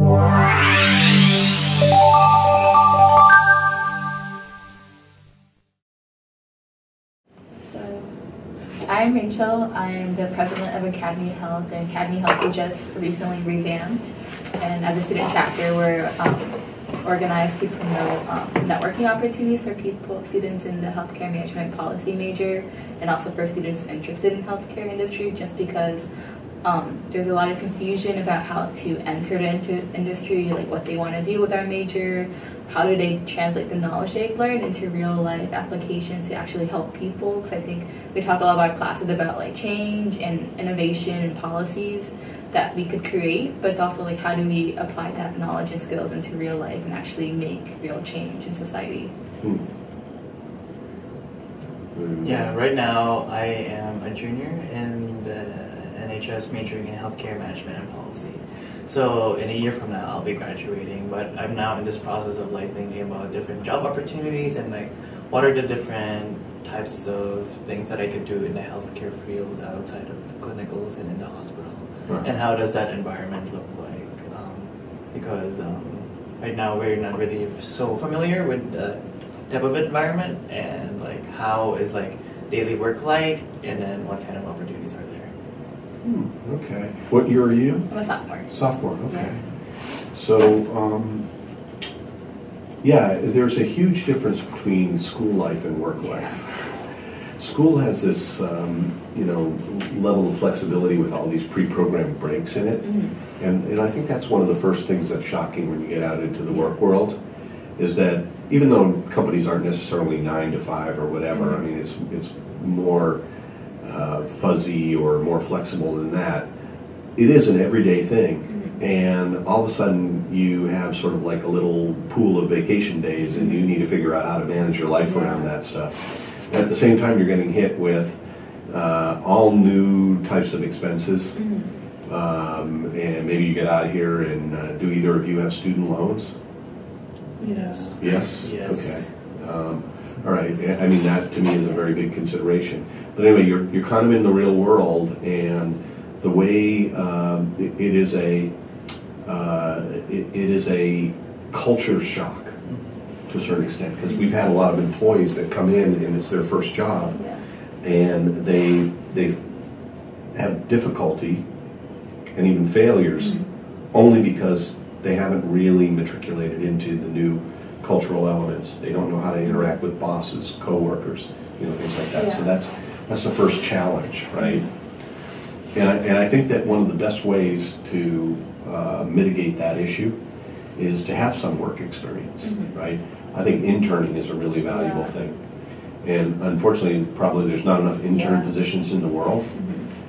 I'm Rachel. I'm the president of Academy Health, and Academy Health was just recently revamped. And as a student chapter, we're organized to promote networking opportunities for students in the healthcare management policy major, and also for students interested in healthcare industry, just because there's a lot of confusion about how to enter the industry, like what they want to do with our major, how do they translate the knowledge they've learned into real life applications to actually help people. Because I think we talk a lot about classes about like change and innovation and policies that we could create, but it's also like how do we apply that knowledge and skills into real life and actually make real change in society. Yeah, right now I am a junior in the NHS majoring in healthcare management and policy. So in a year from now I'll be graduating, but I'm now in this process of like thinking about different job opportunities and like what are the different types of things that I could do in the healthcare field outside of the clinicals and in the hospital. Right. And how does that environment look like? Because right now we're not really so familiar with the type of environment and like how is like daily work like, and then what kind of opportunities are there. Okay. What year are you? I'm a sophomore. Sophomore, okay. Yeah. So, yeah, there's a huge difference between school life and work life. School has this, level of flexibility with all these pre-programmed breaks in it. And I think that's one of the first things that's shocking when you get out into the work world, is that even though companies aren't necessarily 9 to 5 or whatever, I mean, it's more fuzzy or more flexible than that. It is an everyday thing, and all of a sudden you have sort of like a little pool of vacation days, and you need to figure out how to manage your life around that stuff. And at the same time, you're getting hit with all new types of expenses, and maybe you get out here and do either of you have student loans? Yes. Yes? Yes. Okay. All right. I mean, that to me is a very big consideration. But anyway, you're kind of in the real world, and the way it is a culture shock to a certain extent, because we've had a lot of employees that come in and it's their first job, and they have difficulty and even failures only because they haven't really matriculated into the new cultural elements. They don't know how to interact with bosses, coworkers, things like that. So that's the first challenge, right? And I think that one of the best ways to mitigate that issue is to have some work experience, right? I think interning is a really valuable thing. And unfortunately, probably there's not enough intern positions in the world,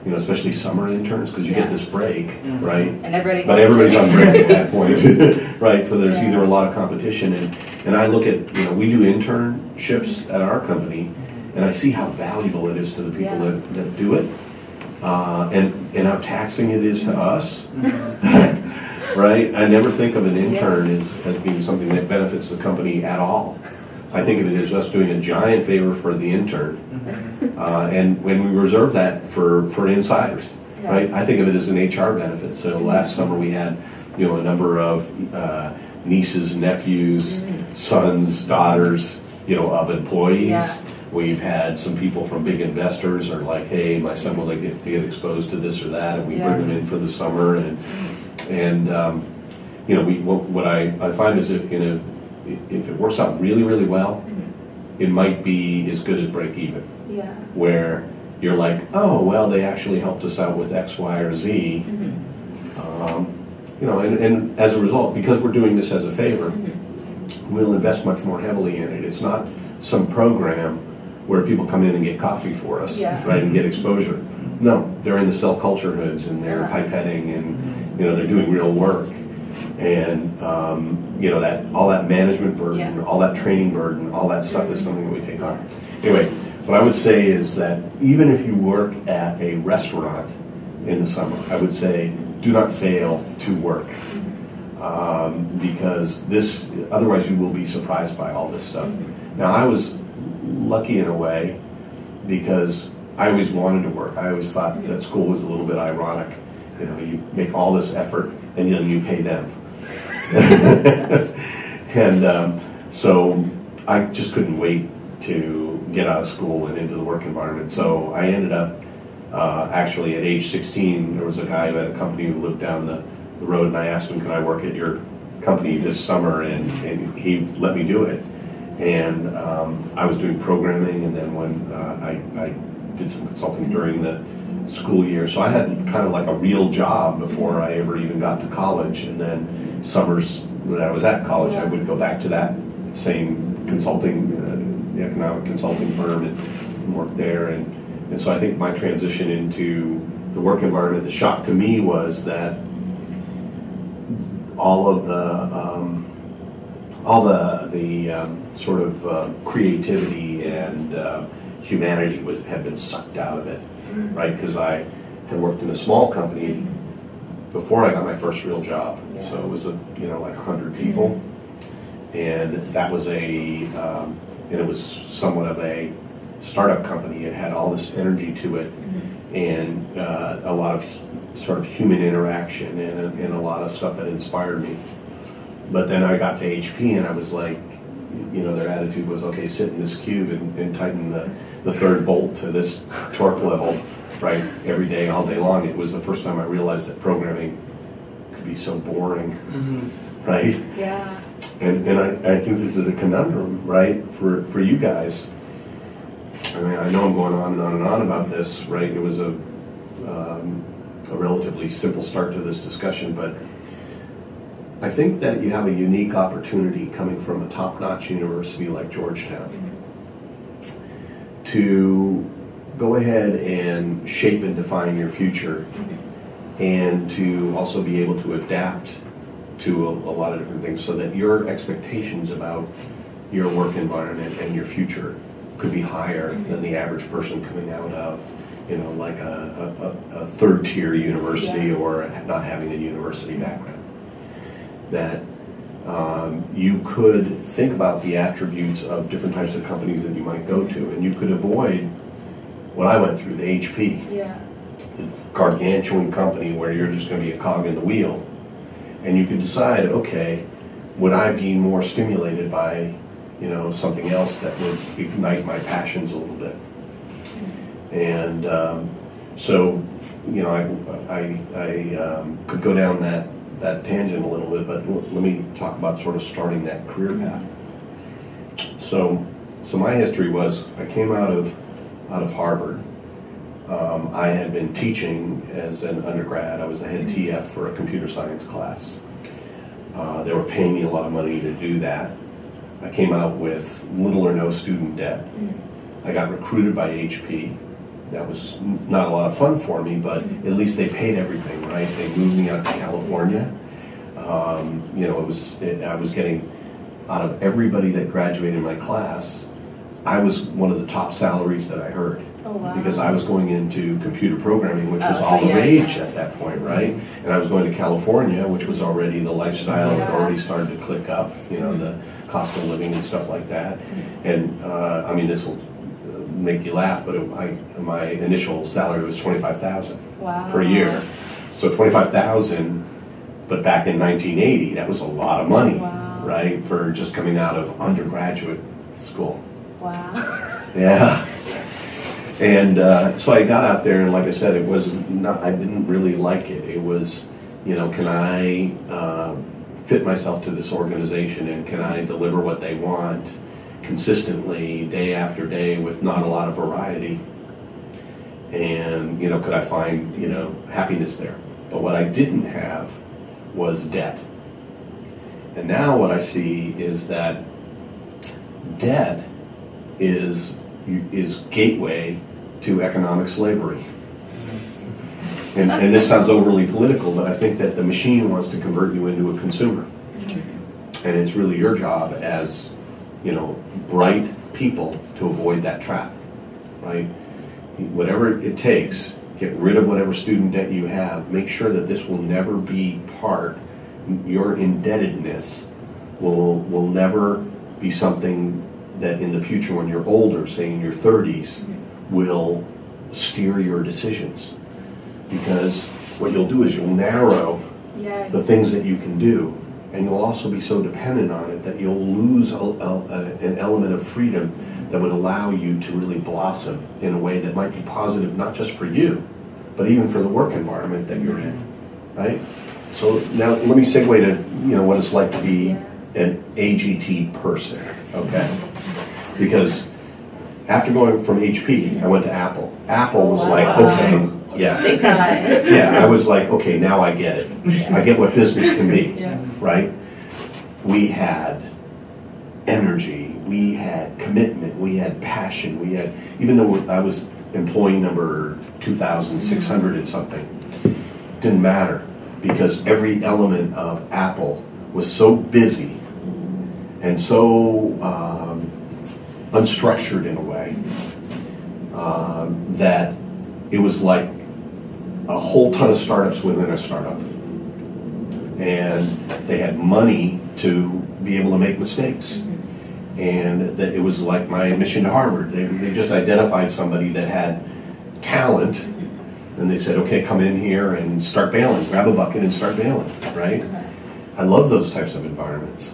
especially summer interns, because you get this break, right? And everybody's on break at that point, right? So there's either a lot of competition, and I look at, we do internships at our company, and I see how valuable it is to the people that do it, and how taxing it is to us, right? I never think of an intern as being something that benefits the company at all. I think of it as us doing a giant favor for the intern, and when we reserve that for insiders, right? I think of it as an HR benefit. So last summer we had, a number of nieces, nephews, sons, daughters, of employees. We've had some people from big investors are like, hey, my son will get exposed to this or that, and we bring them in for the summer, and what I find is if it works out really, really well, it might be as good as break even. Where you're like, oh, well, they actually helped us out with X, Y, or Z. And as a result, because we're doing this as a favor, we'll invest much more heavily in it. It's not some program where people come in and get coffee for us, right, and get exposure. No, they're in the cell culture hoods, and they're pipetting, and they're doing real work. And that all that management burden, all that training burden, all that stuff is something that we take on. Anyway, what I would say is that even if you work at a restaurant in the summer, I would say do not fail to work, because otherwise you will be surprised by all this stuff. Now, I was lucky in a way because I always wanted to work. I always thought that school was a little bit ironic. You make all this effort and then you pay them. And so I just couldn't wait to get out of school and into the work environment. So I ended up, actually at age 16, there was a guy who had a company who lived down the road, and I asked him, can I work at your company this summer? And he let me do it. And I was doing programming, and then when I did some consulting during the school year. So I had kind of like a real job before I ever even got to college. And then summers when I was at college, I would go back to that same consulting, the economic consulting firm, and work there. And so I think my transition into the work environment, the shock to me was that all of the sort of creativity and humanity had been sucked out of it, right? Because I had worked in a small company before I got my first real job, so it was like 100 people, and that was and it was somewhat of a startup company. It had all this energy to it, and a lot of sort of human interaction and a lot of stuff that inspired me. But then I got to HP, and I was like, their attitude was, okay, sit in this cube and tighten the third bolt to this torque level, right, every day, all day long. It was the first time I realized that programming could be so boring, right? Yeah. And I think this is a conundrum, right, for you guys. I mean, I know I'm going on and on and on about this, right? It was a relatively simple start to this discussion, but I think that you have a unique opportunity coming from a top-notch university like Georgetown to go ahead and shape and define your future, and to also be able to adapt to a lot of different things, so that your expectations about your work environment and your future could be higher than the average person coming out of, like a third-tier university or not having a university background. That you could think about the attributes of different types of companies that you might go to, and you could avoid what I went through, the HP, the gargantuan company where you're just going to be a cog in the wheel, and you could decide, okay, would I be more stimulated by something else that would ignite my passions a little bit? And so I could go down that tangent a little bit, but let me talk about sort of starting that career path. So my history was, I came out of Harvard. I had been teaching as an undergrad. I was the head TF for a computer science class. They were paying me a lot of money to do that. I came out with little or no student debt. I got recruited by HP. That was not a lot of fun for me, but at least they paid everything, right? They moved me out to California. I was getting, out of everybody that graduated in my class, I was one of the top salaries that I heard. Oh, wow. Because I was going into computer programming, which was all the rage at that point, right? And I was going to California, which was already the lifestyle had already started to click up, the cost of living and stuff like that. And I mean, this will make you laugh, but my initial salary was $25,000 per year. So $25,000, but back in 1980, that was a lot of money, right, for just coming out of undergraduate school. Wow. Yeah. And so I got out there, and like I said, it was not, I didn't really like it. It was, can I fit myself to this organization, and can I deliver what they want consistently day after day with not a lot of variety? And, could I find, happiness there? But what I didn't have was debt. And now what I see is that debt is gateway to economic slavery. And this sounds overly political, but I think that the machine wants to convert you into a consumer. And it's really your job as, bright people to avoid that trap, right? Whatever it takes, get rid of whatever student debt you have. Make sure that this will never be part, your indebtedness will never be something that in the future when you're older, say in your 30s, will steer your decisions. Because what you'll do is you'll narrow the things that you can do, and you'll also be so dependent on it that you'll lose an element of freedom that would allow you to really blossom in a way that might be positive, not just for you, but even for the work environment that you're in, right? So now let me segue to what it's like to be an AGT person, okay? Because after going from HP, I went to Apple. Apple was like, okay, yeah. Big time. Yeah, I was like, okay, now I get it. I get what business can be, right? We had energy, we had commitment, we had passion, we had, even though I was employee number 2,600 and something, didn't matter because every element of Apple was so busy and so unstructured in a way that it was like a whole ton of startups within a startup. And they had money to be able to make mistakes. And that it was like my admission to Harvard. They just identified somebody that had talent, and they said, okay, come in here and start bailing. Grab a bucket and start bailing, right? I love those types of environments.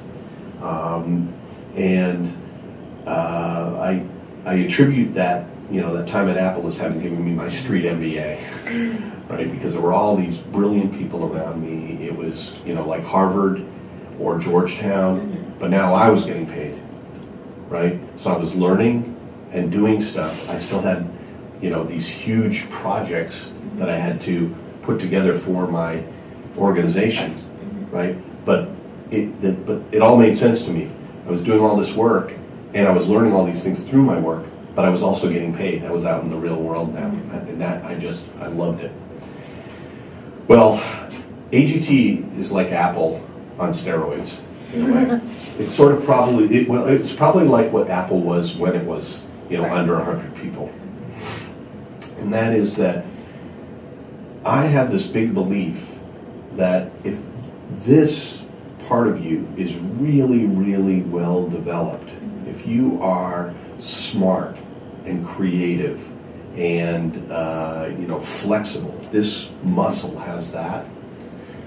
I attribute that, that time at Apple as having given me my street MBA, right? Because there were all these brilliant people around me. It was, like Harvard or Georgetown, but now I was getting paid, right? So I was learning and doing stuff. I still had, these huge projects that I had to put together for my organization, right? But it all made sense to me. I was doing all this work, and I was learning all these things through my work, but I was also getting paid. I was out in the real world now, and that I loved it. Well, AGT is like Apple on steroids in a way. It's sort of it's probably like what Apple was when it was, under 100 people. And that is that I have this big belief that if this part of you is really, really well developed, if you are smart and creative and flexible, this muscle has that,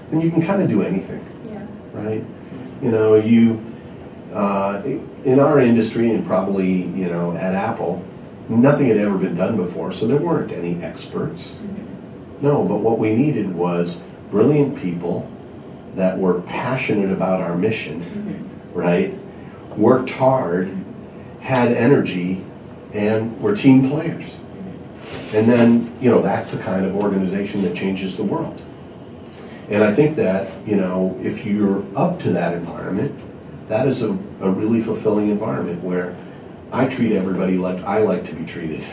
then you can kind of do anything, right? In our industry and probably at Apple, nothing had ever been done before, so there weren't any experts. No, but what we needed was brilliant people that were passionate about our mission, right? Worked hard, had energy, and were team players. And then, that's the kind of organization that changes the world. And I think that, if you're up to that environment, that is a really fulfilling environment where I treat everybody like I like to be treated,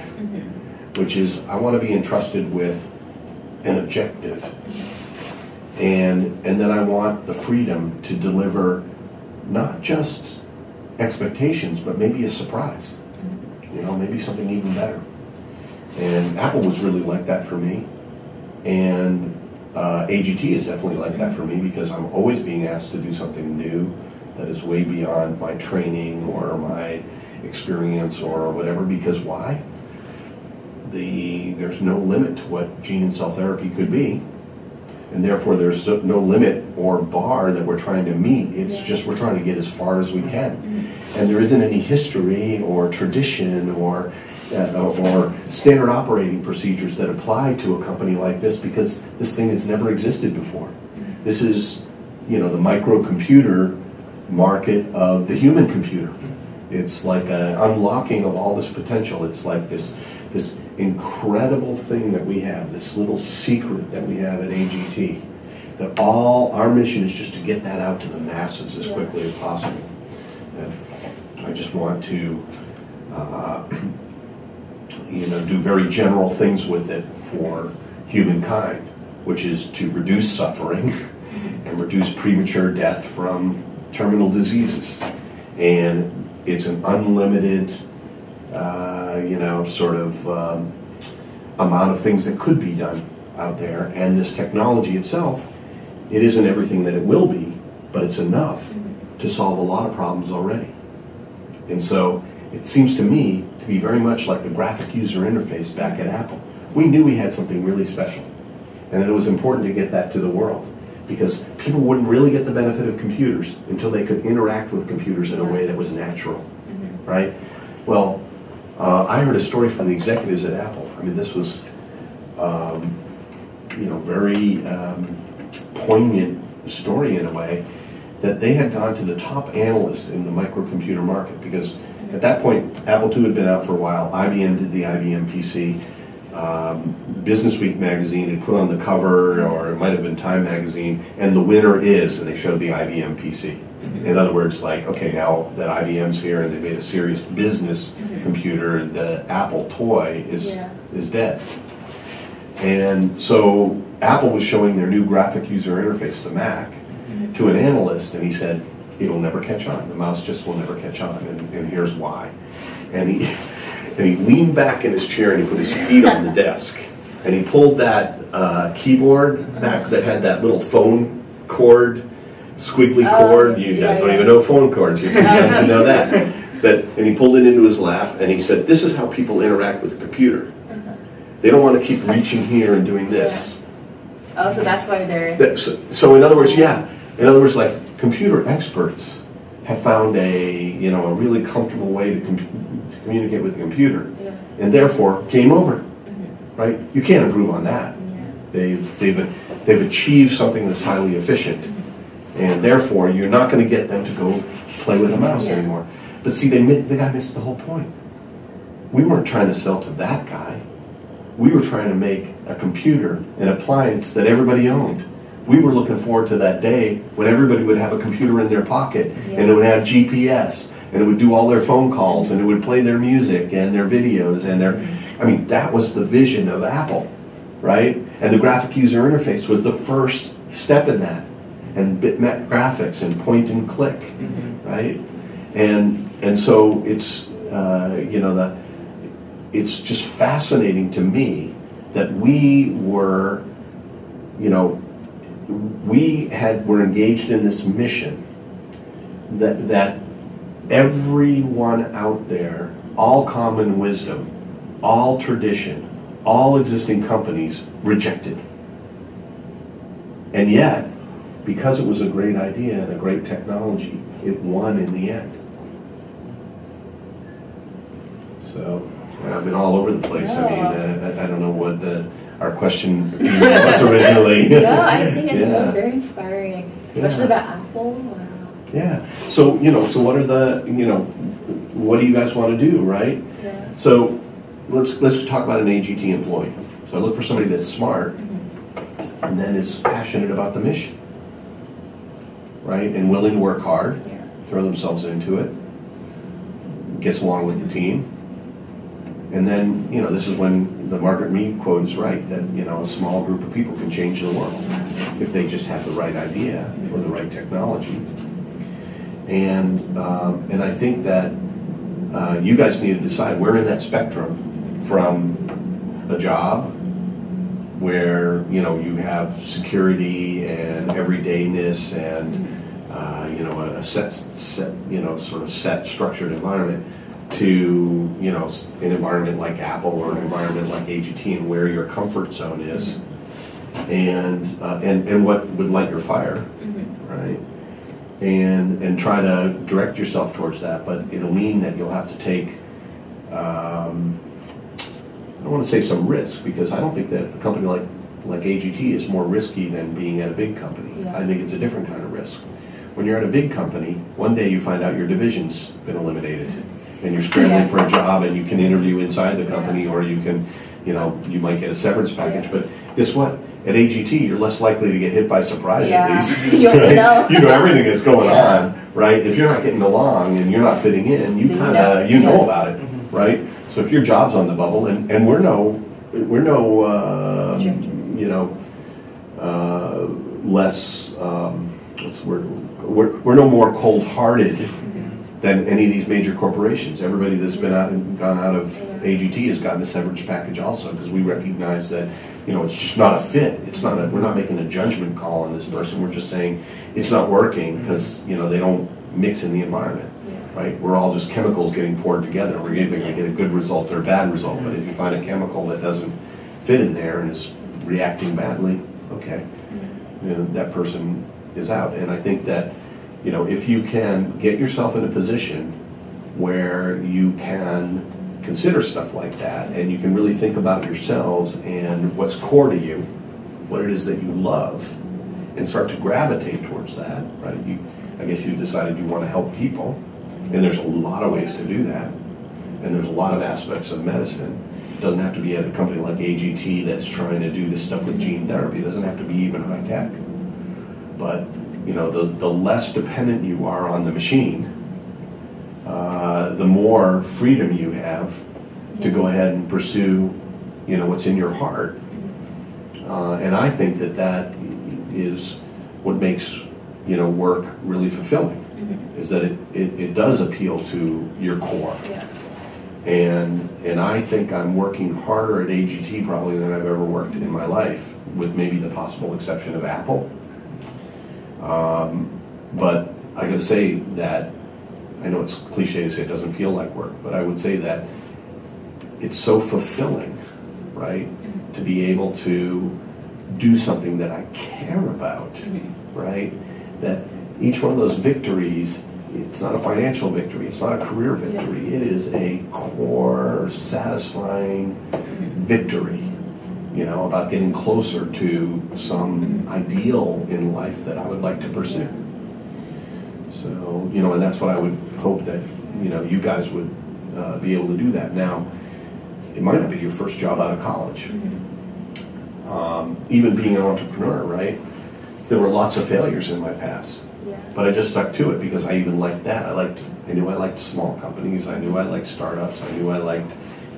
which is I want to be entrusted with an objective. And then I want the freedom to deliver not just expectations, but maybe a surprise. Maybe something even better. And Apple was really like that for me. And AGT is definitely like that for me because I'm always being asked to do something new that is way beyond my training or my experience or whatever. Because why? There's no limit to what gene and cell therapy could be. And therefore there's no limit or bar that we're trying to meet. It's just we're trying to get as far as we can. And there isn't any history or tradition or standard operating procedures that apply to a company like this because this thing has never existed before. This is, the microcomputer market of the human computer. It's like an unlocking of all this potential. It's like this incredible thing that we have, this little secret that we have at AGT, that our mission is just to get that out to the masses as quickly as possible. And I just want to do very general things with it for humankind, which is to reduce suffering and reduce premature death from terminal diseases. And it's an unlimited amount of things that could be done out there. And this technology itself, it isn't everything that it will be, but it's enough to solve a lot of problems already. And so it seems to me to be very much like the graphic user interface back at Apple. We knew we had something really special, and that it was important to get that to the world. because people wouldn't really get the benefit of computers until they could interact with computers in a way that was natural, right? Well, I heard a story from the executives at Apple. I mean, this was, very poignant story in a way, that they had gone to the top analyst in the microcomputer market, because at that point, Apple II had been out for a while. IBM did the IBM PC. Business Week magazine had put on the cover, or it might have been Time magazine, and the winner is, and they showed the IBM PC. In other words, like, okay, now that IBM's here and they made a serious business computer, the Apple toy is dead. And so Apple was showing their new graphic user interface, the Mac, to an analyst, and he said, it'll never catch on. The mouse just will never catch on, and here's why. And he leaned back in his chair and he put his feet on the desk, and he pulled that keyboard back that had that little phone cord, squiggly cord. You guys don't even know phone cords. You have to know that. And he pulled it into his lap, and he said, this is how people interact with a computer. They don't want to keep reaching here and doing this. Oh, so that's why they're... So in other words, in other words, like, computer experts have found a really comfortable way to communicate with the computer, and therefore, game over, right? You can't improve on that. They've achieved something that's highly efficient, and therefore, you're not going to get them to go play with a mouse anymore. But see, the guy missed the whole point. We weren't trying to sell to that guy. We were trying to make a computer, an appliance that everybody owned. We were looking forward to that day when everybody would have a computer in their pocket, and it would have GPS, and it would do all their phone calls, and it would play their music and their videos and their... I mean, that was the vision of Apple, right? And the graphic user interface was the first step in that, and bitmap graphics and point and click, right? And so it's it's just fascinating to me that we were, were engaged in this mission that everyone out there, all common wisdom, all tradition, all existing companies rejected. And yet, because it was a great idea and a great technology, it won in the end. So, I've been all over the place. I mean, I don't know what our question was originally. No, I think it's very inspiring, especially about Apple. Wow. Yeah. So so what are the what do you guys want to do, right? Yeah. So let's talk about an AGT employee. So I look for somebody that's smart and then is passionate about the mission, right? And willing to work hard, throw themselves into it, gets along with the team. And then, this is when the Margaret Mead quote is right, that, a small group of people can change the world if they just have the right idea or the right technology. And I think that you guys need to decide where in that spectrum, from a job where, you have security and everydayness and, a set, sort of set, structured environment, to an environment like Apple or an environment like AGT, and where your comfort zone is, and what would light your fire, right? And try to direct yourself towards that. But it'll mean that you'll have to take, I don't want to say some risk, because I don't think that a company like AGT is more risky than being at a big company. Yeah. I think it's a different kind of risk. When you're at a big company, one day you find out your division's been eliminated, and you're scrambling for a job, and you can interview inside the company, or you can, you might get a severance package. But guess what? At AGT, you're less likely to get hit by surprise, at least. You know. You know everything that's going on, right? If you're not getting along and you're not fitting in, you kind of know about it, right? So if your job's on the bubble, and we're no less what's the word? We're no more cold-hearted than any of these major corporations. Everybody that's gone out of AGT has gotten a severance package also, because we recognize that it's just not a fit. We're not making a judgment call on this person. We're just saying it's not working because they don't mix in the environment, right? We're all just chemicals getting poured together. We're either going to get a good result or a bad result. But if you find a chemical that doesn't fit in there and is reacting badly, okay, that person is out. And I think that, if you can get yourself in a position where you can consider stuff like that, and you can really think about yourselves and what's core to you, what it is that you love, and start to gravitate towards that, right? I guess you decided you want to help people, and there's a lot of ways to do that, and there's a lot of aspects of medicine. It doesn't have to be at a company like AGT that's trying to do this stuff with gene therapy. It doesn't have to be even high tech. But, the less dependent you are on the machine, the more freedom you have to go ahead and pursue, what's in your heart. And I think that is what makes, work really fulfilling, is that it does appeal to your core. Yeah. And I think I'm working harder at AGT probably than I've ever worked in my life, with maybe the possible exception of Apple. But I gotta say that, I know it's cliche to say it doesn't feel like work, but I would say that it's so fulfilling, right, to be able to do something that I care about, right? That each one of those victories, it's not a financial victory, it's not a career victory, it is a core, satisfying victory, about getting closer to some ideal in life that I would like to pursue. So, and that's what I would hope that, you guys would be able to do that. Now, it might not be your first job out of college. Even being an entrepreneur, right? There were lots of failures in my past. Yeah. But I just stuck to it because I even liked that. I knew I liked small companies. I knew I liked startups. I knew I liked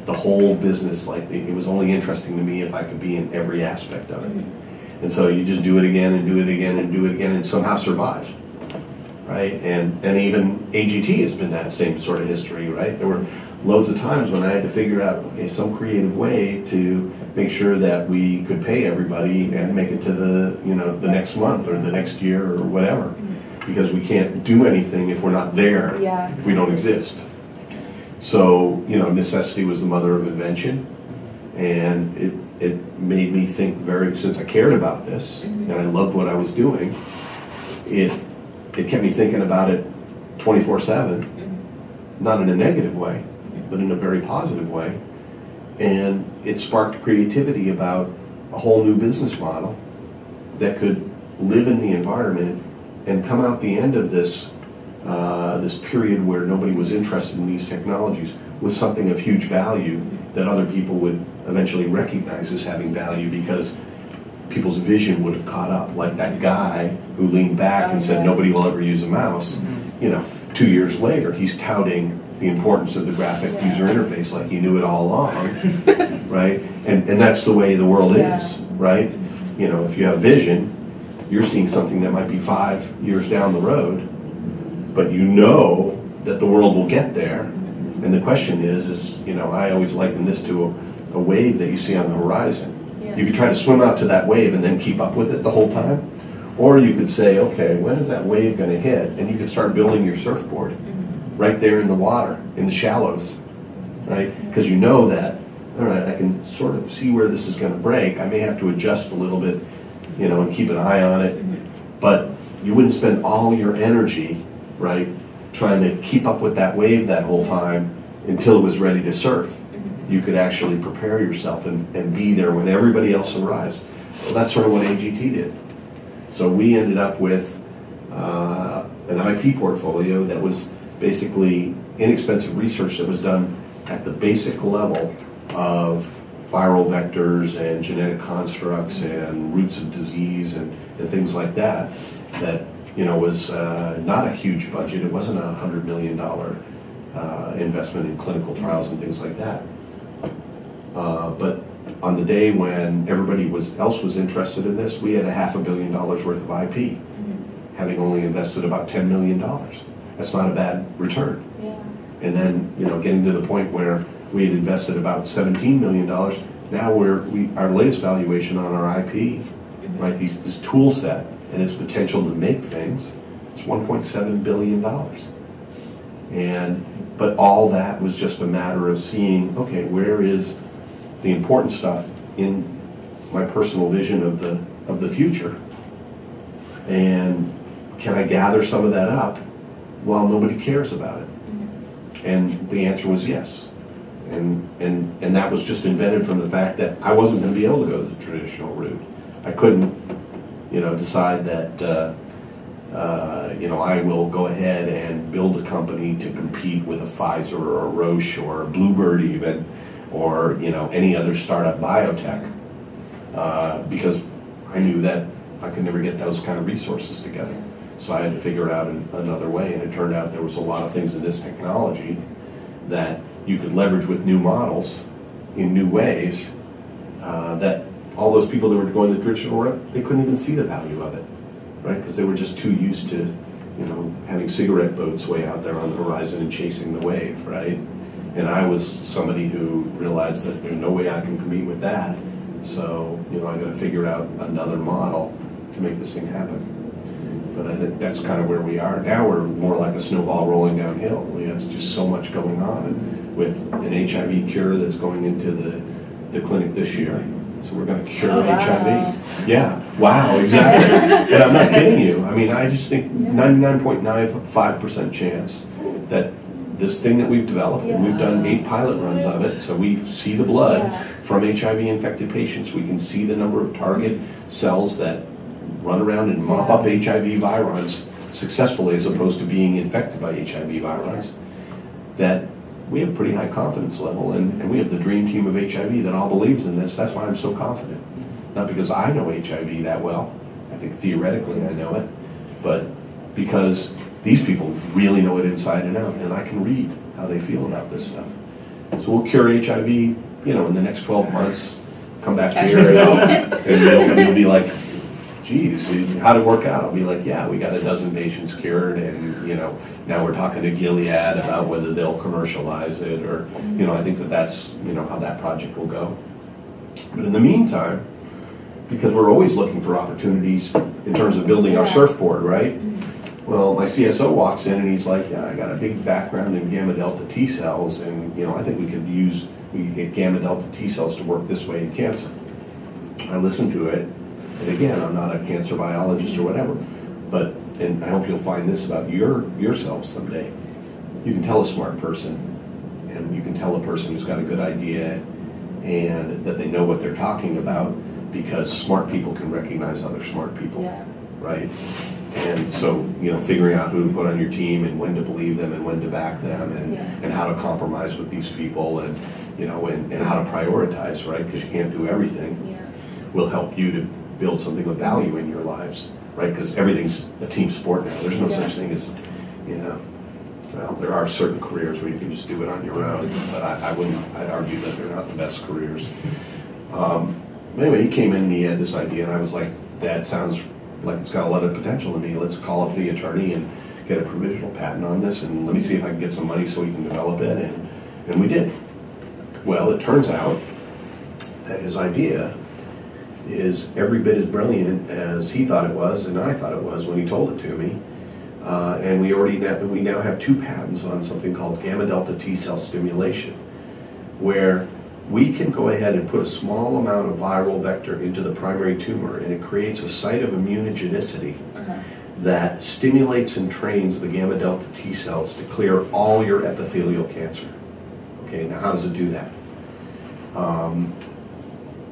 the whole business. Like, it was only interesting to me if I could be in every aspect of it. And so you just do it again and do it again and do it again and somehow survive. Right? And even AGT has been that same sort of history, right? There were loads of times when I had to figure out some creative way to make sure that we could pay everybody and make it to the next month or the next year or whatever, because we can't do anything if we're not there, if we don't exist. So necessity was the mother of invention, and it made me think since I cared about this and I loved what I was doing, it kept me thinking about it 24/7, not in a negative way, but in a very positive way. And it sparked creativity about a whole new business model that could live in the environment and come out the end of this period where nobody was interested in these technologies with something of huge value that other people would eventually recognize as having value, because people's vision would have caught up. Like that guy who leaned back and said nobody will ever use a mouse. 2 years later, he's touting the importance of the graphic user interface like he knew it all along, right? And that's the way the world is, right? If you have vision, you're seeing something that might be 5 years down the road, but that the world will get there. And the question is I always liken this to a wave that you see on the horizon. You could try to swim out to that wave and then keep up with it the whole time. Or you could say, okay, when is that wave going to hit? And you could start building your surfboard right there in the water, in the shallows, right? Because you know that, all right, I can sort of see where this is going to break. I may have to adjust a little bit, and keep an eye on it. But you wouldn't spend all your energy, right, trying to keep up with that wave that whole time until it was ready to surf. You could actually prepare yourself and be there when everybody else arrives. Well, that's sort of what AGT did. So we ended up with an IP portfolio that was basically inexpensive research that was done at the basic level of viral vectors and genetic constructs and roots of disease and things like that was not a huge budget. It wasn't a $100 million investment in clinical trials and things like that. But on the day when everybody else was interested in this, we had $500 million worth of IP, having only invested about $10 million. That's not a bad return. Yeah. And then, getting to the point where we had invested about $17 million. Now our latest valuation on our IP, right? This tool set and its potential to make things, it's $1.7 billion. But all that was just a matter of seeing, okay, where is the important stuff in my personal vision of the future, And can I gather some of that up while nobody cares about it? And the answer was yes. And that was just invented from the fact that I wasn't going to be able to go the traditional route. I couldn't, decide that, I will go ahead and build a company to compete with a Pfizer or a Roche or a Bluebird even, or, any other startup biotech, because I knew that I could never get those kind of resources together. So I had to figure out another way, and it turned out there was a lot of things in this technology that you could leverage with new models in new ways, that all those people that were going the traditional route, they couldn't even see the value of it, right? Because they were just too used to, having cigarette boats way out there on the horizon and chasing the wave, right? And I was somebody who realized that there's no way I can compete with that. So, I got to figure out another model to make this thing happen. But I think that's kind of where we are. Now we're more like a snowball rolling downhill. There's just so much going on with an HIV cure that's going into the clinic this year. So we're going to cure HIV. Yeah, wow, exactly. And I'm not kidding you. I mean, I just think 99.95% chance that this thing that we've developed, and we've done 8 pilot runs of it, so we see the blood from HIV-infected patients. We can see the number of target cells that run around and mop up HIV virons successfully as opposed to being infected by HIV virons, that we have a pretty high confidence level, and we have the dream team of HIV that all believes in this. That's why I'm so confident. Not because I know HIV that well. I think theoretically I know it, but because these people really know it inside and out, and I can read how they feel about this stuff. So we'll cure HIV, in the next 12 months, come back here, and you'll be like, geez, how'd it work out? I'll be like, yeah, we got a dozen patients cured, and, now we're talking to Gilead about whether they'll commercialize it, or, I think that's, how that project will go. But in the meantime, because we're always looking for opportunities in terms of building our surfboard, right? Well, my CSO walks in and he's like, yeah, I got a big background in gamma delta T cells, and I think we could get gamma delta T cells to work this way in cancer. I listened to it, and again, I'm not a cancer biologist or whatever, but, and I hope you'll find this about yourself someday. You can tell a smart person, and you can tell a person who's got a good idea and that they know what they're talking about, because smart people can recognize other smart people, right? And so, figuring out who to put on your team and when to believe them and when to back them, and how to compromise with these people, and and how to prioritize, right? Because you can't do everything. Will help you to build something of value in your lives, right? Because everything's a team sport now. There's no such thing as, well, there are certain careers where you can just do it on your own, but I'd argue that they're not the best careers. Anyway, he came in and he had this idea, and I was like, that sounds like it's got a lot of potential to me. Let's call up the attorney and get a provisional patent on this, and let me see if I can get some money so we can develop it, and we did. Well, it turns out that his idea is every bit as brilliant as he thought it was and I thought it was when he told it to me. And we now have 2 patents on something called gamma delta T cell stimulation, where we can go ahead and put a small amount of viral vector into the primary tumor, and it creates a site of immunogenicity that stimulates and trains the gamma delta T cells to clear all your epithelial cancer. Okay, now how does it do that?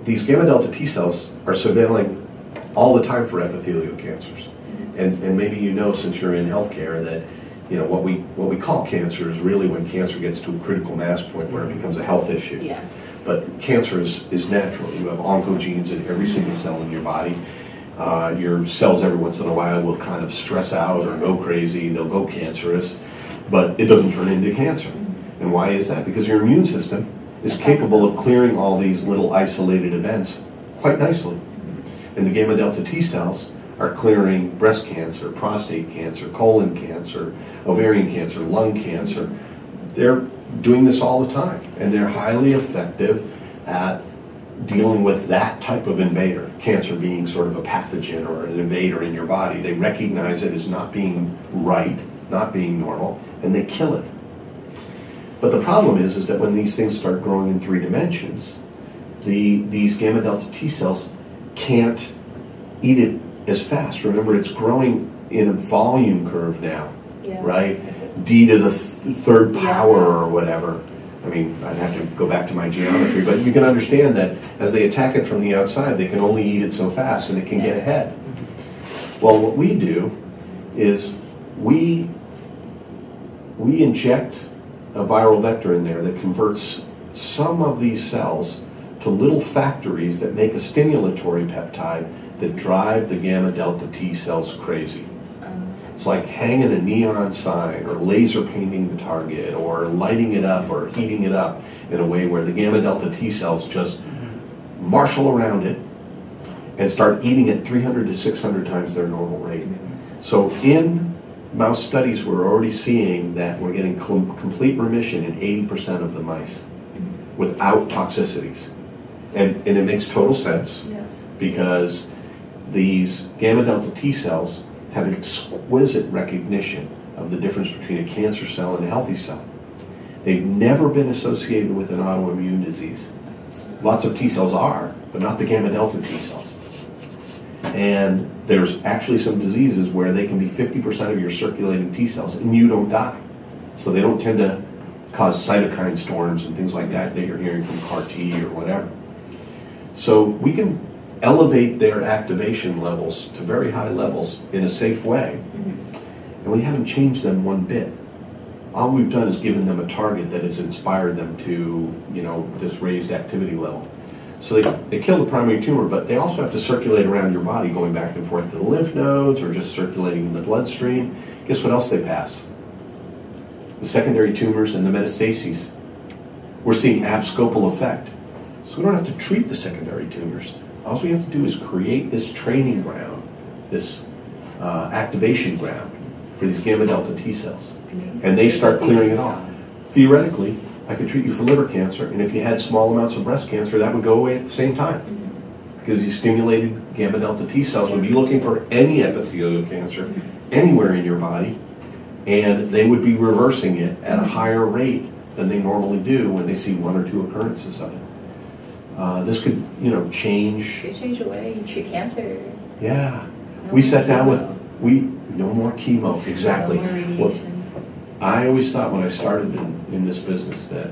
These gamma delta T cells are surveilling all the time for epithelial cancers. And maybe since you're in healthcare, that what we call cancer is really when cancer gets to a critical mass point where it becomes a health issue. Yeah. But cancer is natural. You have oncogenes in every single cell in your body. Your cells every once in a while will kind of stress out or go crazy. They'll go cancerous, but it doesn't turn into cancer. And why is that? Because your immune system is capable of clearing all these little isolated events quite nicely. And the gamma delta T cells are clearing breast cancer, prostate cancer, colon cancer, ovarian cancer, lung cancer. They're doing this all the time, and they're highly effective at dealing with that type of invader, cancer being sort of a pathogen or an invader in your body. They recognize it as not being right, not being normal, and they kill it. But the problem is that when these things start growing in 3 dimensions, these gamma delta T cells can't eat it as fast. Remember, it's growing in a volume curve now, Yeah. right? D to the third power or whatever. I mean, I'd have to go back to my geometry, but you can understand that as they attack it from the outside, they can only eat it so fast and it can get ahead. Well, what we do is we inject a viral vector in there that converts some of these cells to little factories that make a stimulatory peptide that drive the gamma delta T cells crazy. It's like hanging a neon sign or laser painting the target or lighting it up or heating it up in a way where the gamma delta T cells just marshal around it and start eating it 300 to 600 times their normal rate. So in mouse studies, we're already seeing that we're getting complete remission in 80% of the mice without toxicities. And it makes total sense because these gamma delta T cells have exquisite recognition of the difference between a cancer cell and a healthy cell. They've never been associated with an autoimmune disease. Lots of T cells are, but not the gamma delta T cells. And there's actually some diseases where they can be 50% of your circulating T cells and you don't die. So they don't tend to cause cytokine storms and things like that you're hearing from CAR T or whatever. So we can elevate their activation levels to very high levels in a safe way. And we haven't changed them one bit. All we've done is given them a target that has inspired them to, this raised activity level. So they kill the primary tumor, but they also have to circulate around your body, going back and forth to the lymph nodes or just circulating in the bloodstream. Guess what else they pass? The secondary tumors and the metastases. We're seeing abscopal effect. So we don't have to treat the secondary tumors. All we have to do is create this training ground, this activation ground for these gamma delta T cells. And they start clearing it off. Theoretically, I could treat you for liver cancer, and if you had small amounts of breast cancer, that would go away at the same time. Because you stimulated gamma delta T cells would be looking for any epithelial cancer anywhere in your body, and they would be reversing it at a higher rate than they normally do when they see one or two occurrences of it. This could, change. Could change the way you treat cancer. Yeah. No We sat down chemo. no more chemo, exactly. No more radiation. Well, I always thought when I started in this business that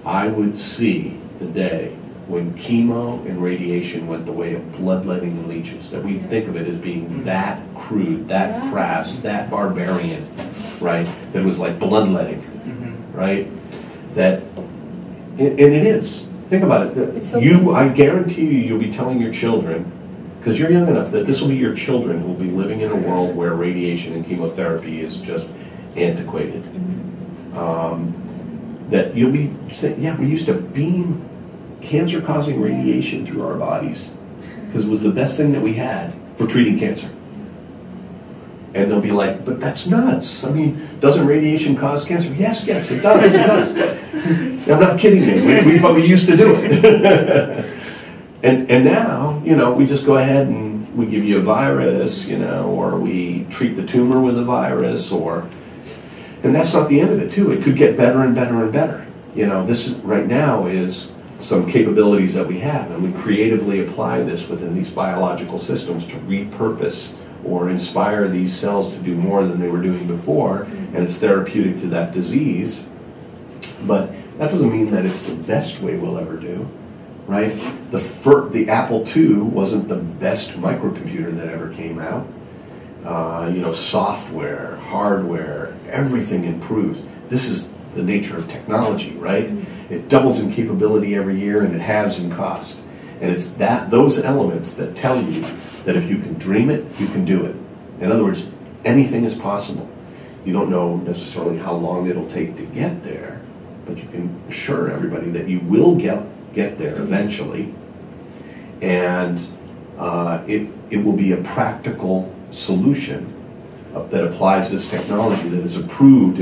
I would see the day when chemo and radiation went the way of bloodletting and leeches, that we think of it as being that crude, that crass, that barbarian, right? That was like bloodletting, right? And it is. Think about it. So I guarantee you'll be telling your children, because you're young enough, that this will be your children who will be living in a world where radiation and chemotherapy is just antiquated. That you'll be saying, we used to beam cancer-causing radiation through our bodies because it was the best thing that we had for treating cancer. And they'll be like, but that's nuts. I mean, doesn't radiation cause cancer? Yes, it does. It does. I'm not kidding you. But we used to do it. and now, we just go ahead and we give you a virus, or we treat the tumor with a virus, and that's not the end of it, too. It could get better and better and better. This right now is some capabilities that we have, and we creatively apply this within these biological systems to repurpose or inspire these cells to do more than they were doing before, and it's therapeutic to that disease. But that doesn't mean that it's the best way we'll ever do, right? The Apple II wasn't the best microcomputer that ever came out. Software, hardware, everything improves. This is the nature of technology, right? It doubles in capability every year and it halves in cost. And it's those elements that tell you that if you can dream it, you can do it. In other words, anything is possible. You don't know necessarily how long it'll take to get there, but you can assure everybody that you will get there eventually. And it will be a practical solution that applies this technology that is improved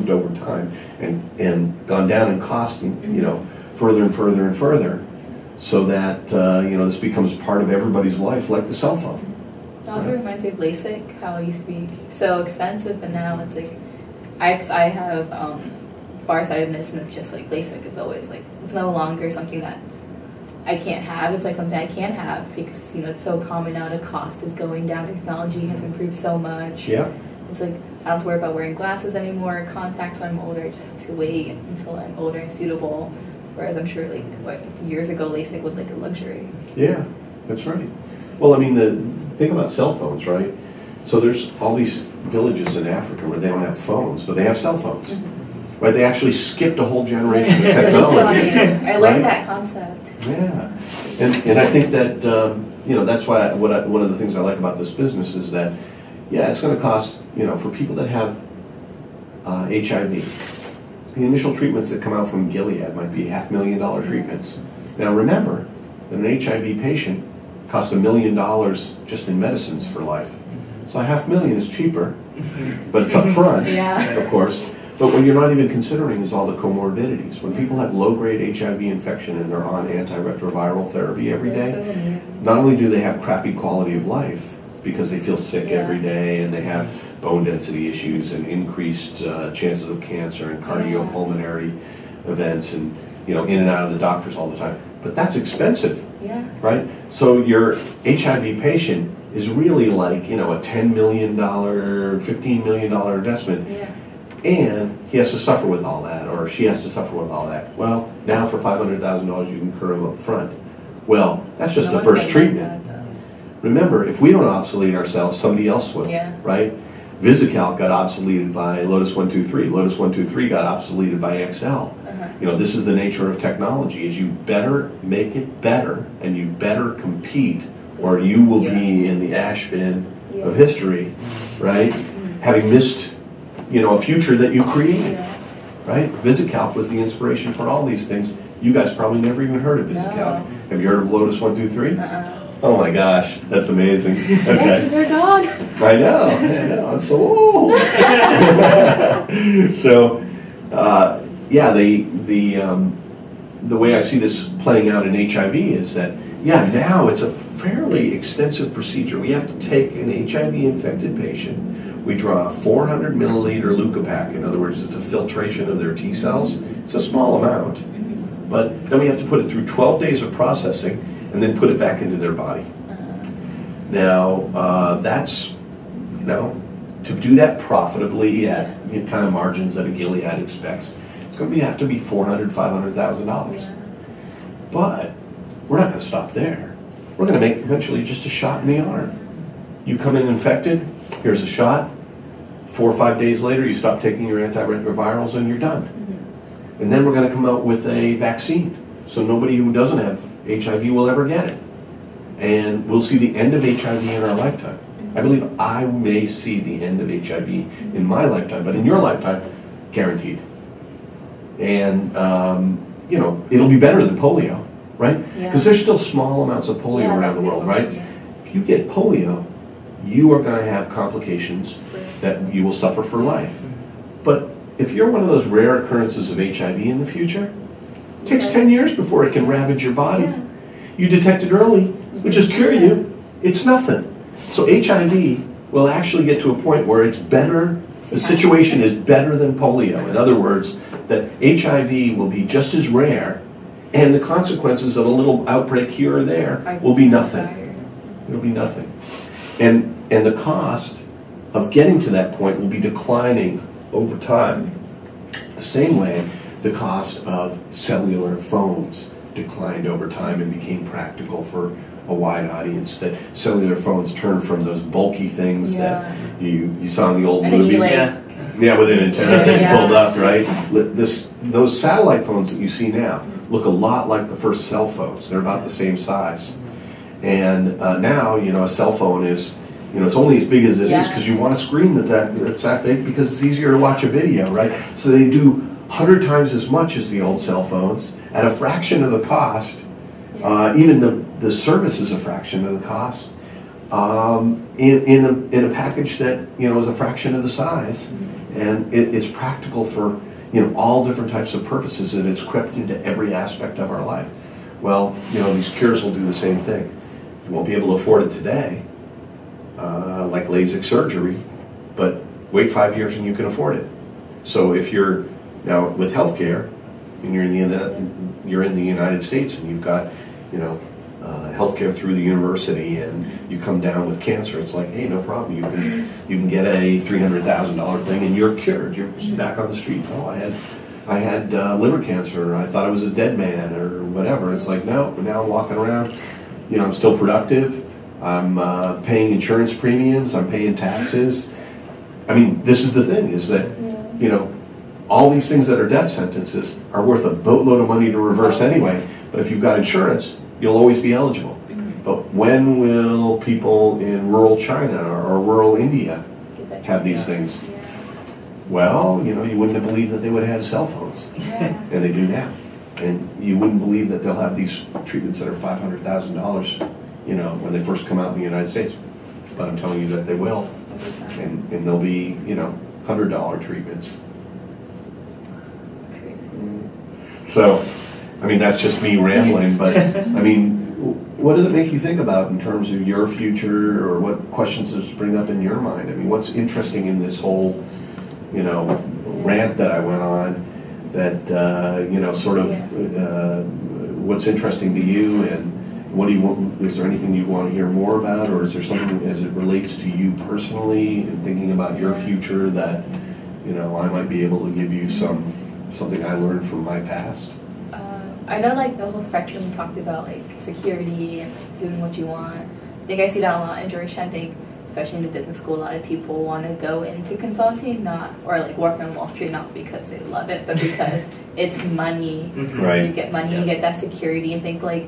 over time and gone down in cost, further and further and further, so that this becomes part of everybody's life, like the cell phone. It also reminds me of LASIK, how it used to be so expensive, but now it's like I have farsightedness, and it's just like LASIK is always like, it's no longer something that's I can't have. It's like something I can have because, it's so common now. The cost is going down. Technology has improved so much. Yeah. It's like I don't have to worry about wearing glasses anymore, contacts when I'm older. I just have to wait until I'm older and suitable. Whereas I'm sure, 50 years ago, LASIK was like a luxury. Yeah, that's right. Well, I mean, the thing about cell phones, right? So there's all these villages in Africa where they don't have phones, but they have cell phones. Mm-hmm. Right? They actually skipped a whole generation of technology. I learned that concept. Yeah. And I think that, that's why one of the things I like about this business is that, yeah, it's going to cost, for people that have HIV, the initial treatments that come out from Gilead might be $500,000 treatments. Now remember that an HIV patient costs $1 million just in medicines for life. So $500,000 is cheaper, but it's up front, of course. But what you're not even considering is all the comorbidities. When people have low-grade HIV infection and they're on antiretroviral therapy every day, not only do they have crappy quality of life because they feel sick every day and they have bone density issues and increased chances of cancer and cardiopulmonary events and, in and out of the doctors all the time. But that's expensive, right? So your HIV patient is really like, a $10 million, $15 million investment. And he has to suffer with all that, or she has to suffer with all that. Well, now for $500,000 you can incur them up front. Well, that's just the first treatment. Remember, if we don't obsolete ourselves, somebody else will, right? VisiCalc got obsoleted by Lotus 123. Lotus 123 got obsoleted by XL. This is the nature of technology, is you better make it better and you better compete or you will be in the ash bin of history, right? Having missed, a future that you created, right? VisiCalc was the inspiration for all these things. You guys probably never even heard of VisiCalc. No. Have you heard of Lotus 123? Oh my gosh, that's amazing. Okay. They're gone. I know, I'm so old. So, the way I see this playing out in HIV is that, now it's a fairly extensive procedure. We have to take an HIV-infected patient. We draw a 400 milliliter leukopak. In other words, it's a filtration of their T cells. It's a small amount. But then we have to put it through 12 days of processing and then put it back into their body. Now, that's, to do that profitably at the kind of margins that a Gilead expects, it's going to have to be $400,000, $500,000. But we're not going to stop there. We're going to make eventually just a shot in the arm. You come in infected, here's a shot. 4 or 5 days later, you stop taking your antiretrovirals and you're done. And then we're going to come out with a vaccine. So nobody who doesn't have HIV will ever get it. And we'll see the end of HIV in our lifetime. I believe I may see the end of HIV in my lifetime, but in your lifetime, guaranteed. And, it'll be better than polio, right? Because there's still small amounts of polio around the world, right? If you get polio, you are going to have complications that you will suffer for life. But if you're one of those rare occurrences of HIV in the future, it takes 10 years before it can ravage your body. You detect it early, which is cure you, it's nothing. So HIV will actually get to a point where it's better, the situation is better than polio. In other words, that HIV will be just as rare, and the consequences of a little outbreak here or there will be nothing. It'll be nothing. And the cost of getting to that point will be declining over time. The same way the cost of cellular phones declined over time and became practical for a wide audience. That cellular phones turned from those bulky things that you saw in the old movies. With an antenna that pulled up, right? Those satellite phones that you see now look a lot like the first cell phones. They're about the same size. And now, a cell phone is, it's only as big as it is because you want a screen that's that big because it's easier to watch a video, right? So they do 100 times as much as the old cell phones at a fraction of the cost. Even the service is a fraction of the cost. In a package that is a fraction of the size, and it's practical for all different types of purposes, and it's crept into every aspect of our life. Well, these cures will do the same thing. You won't be able to afford it today, like LASIK surgery, but wait 5 years and you can afford it. So if you're now with healthcare and you're in the United States and you've got healthcare through the university, and you come down with cancer, it's like, hey, no problem. You can get a $300,000 thing, and you're cured. You're back on the street. Oh, I had liver cancer. I thought I was a dead man or whatever. It's like, no, but now I'm walking around. I'm still productive. I'm paying insurance premiums. I'm paying taxes. I mean, this is the thing: is that all these things that are death sentences are worth a boatload of money to reverse anyway. But if you've got insurance, you'll always be eligible. But when will people in rural China or rural India have these things? Yeah. Well, you wouldn't have believed that they would have had cell phones, and they do now. And you wouldn't believe that they'll have these treatments that are $500,000, when they first come out in the United States. But I'm telling you that they will, and they'll be, $100 treatments. So, I mean, that's just me rambling, but I mean, what does it make you think about in terms of your future, or what questions does it bring up in your mind? I mean, what's interesting in this whole, rant that I went on, that, sort of, what's interesting to you, and what do you want, is there anything you want to hear more about, or is there something as it relates to you personally and thinking about your future that, I might be able to give you something I learned from my past? I know, like, the whole spectrum talked about, like, security and like, doing what you want. I think I see that a lot in Georgetown. I think, especially in the business school, a lot of people want to go into consulting, or like work on Wall Street, not because they love it, but because it's money. Right. You get money, you get that security. I think a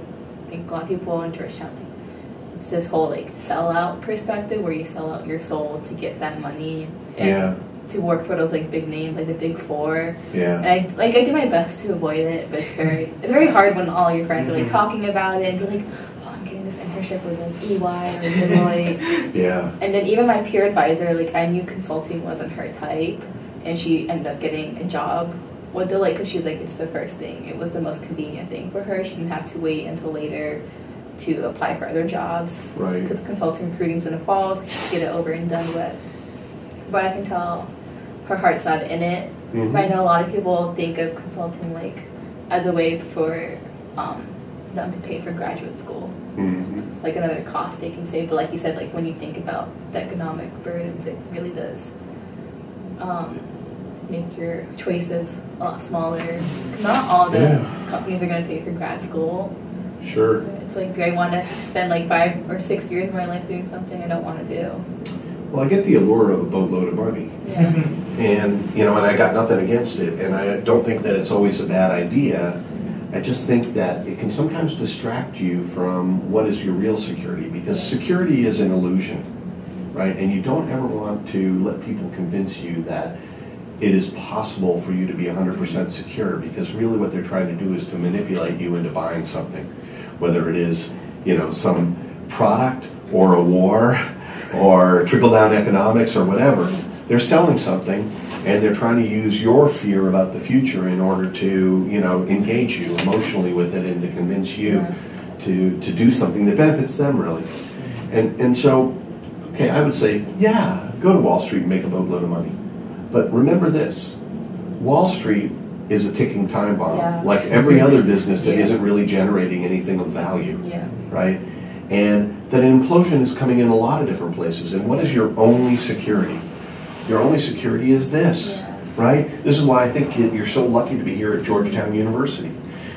lot of people in Georgetown, like, it's this whole, like, sellout perspective where you sell out your soul to get that money. And to work for those, like, big names, like the Big Four. Yeah. And I do my best to avoid it, but it's very hard when all your friends are like talking about it, and you're like, oh, I'm getting this internship with like EY or Deloitte. Yeah. And then even my peer advisor, like, I knew consulting wasn't her type, and she ended up getting a job with Deloitte because she was like, it's the first thing. It was the most convenient thing for her. She didn't have to wait until later to apply for other jobs. Right. Because consulting recruiting's in the fall, so she could get it over and done with. But I can tell her heart's not in it. But I know a lot of people think of consulting like as a way for them to pay for graduate school, like another cost they can save. But like you said, like when you think about the economic burdens, it really does make your choices a lot smaller. Not all the companies are going to pay for grad school. Sure. It's like, do I want to spend like 5 or 6 years of my life doing something I don't want to do? Well, I get the allure of a boatload of money. Yeah. And, and I got nothing against it. And I don't think that it's always a bad idea. I just think that it can sometimes distract you from what is your real security. Because security is an illusion, right? And you don't ever want to let people convince you that it is possible for you to be 100% secure. Because really what they're trying to do is to manipulate you into buying something. Whether it is, some product or a war or trickle-down economics or whatever. They're selling something, and they're trying to use your fear about the future in order to, engage you emotionally with it and to convince you to do something that benefits them, really. And so, okay, I would say, go to Wall Street and make a boatload of money. But remember this, Wall Street is a ticking time bomb, like every other business that isn't really generating anything of value, right? And that an implosion is coming in a lot of different places. And what is your only security? Your only security is this, right? This is why I think you're so lucky to be here at Georgetown University,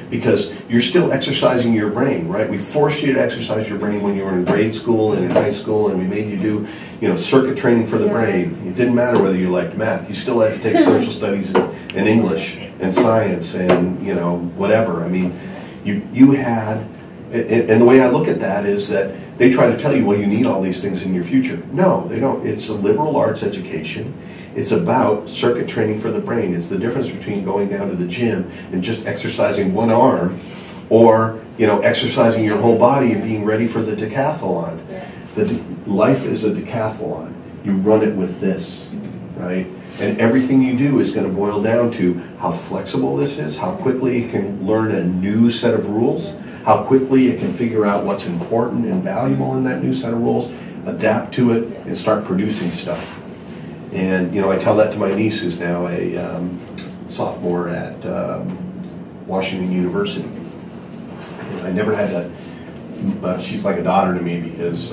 because you're still exercising your brain, right? We forced you to exercise your brain when you were in grade school and in high school, and we made you do, circuit training for the brain. It didn't matter whether you liked math. You still had to take social studies and English and science and, whatever. I mean, you had... And the way I look at that is that they try to tell you, well, you need all these things in your future. No, they don't. It's a liberal arts education. It's about circuit training for the brain. It's the difference between going down to the gym and just exercising one arm or, exercising your whole body and being ready for the decathlon. Life is a decathlon. You run it with this, right? And everything you do is going to boil down to how flexible this is, how quickly it can learn a new set of rules, how quickly it can figure out what's important and valuable in that new set of rules, adapt to it, and start producing stuff. And, I tell that to my niece, who's now a sophomore at Washington University. I never had to. She's like a daughter to me because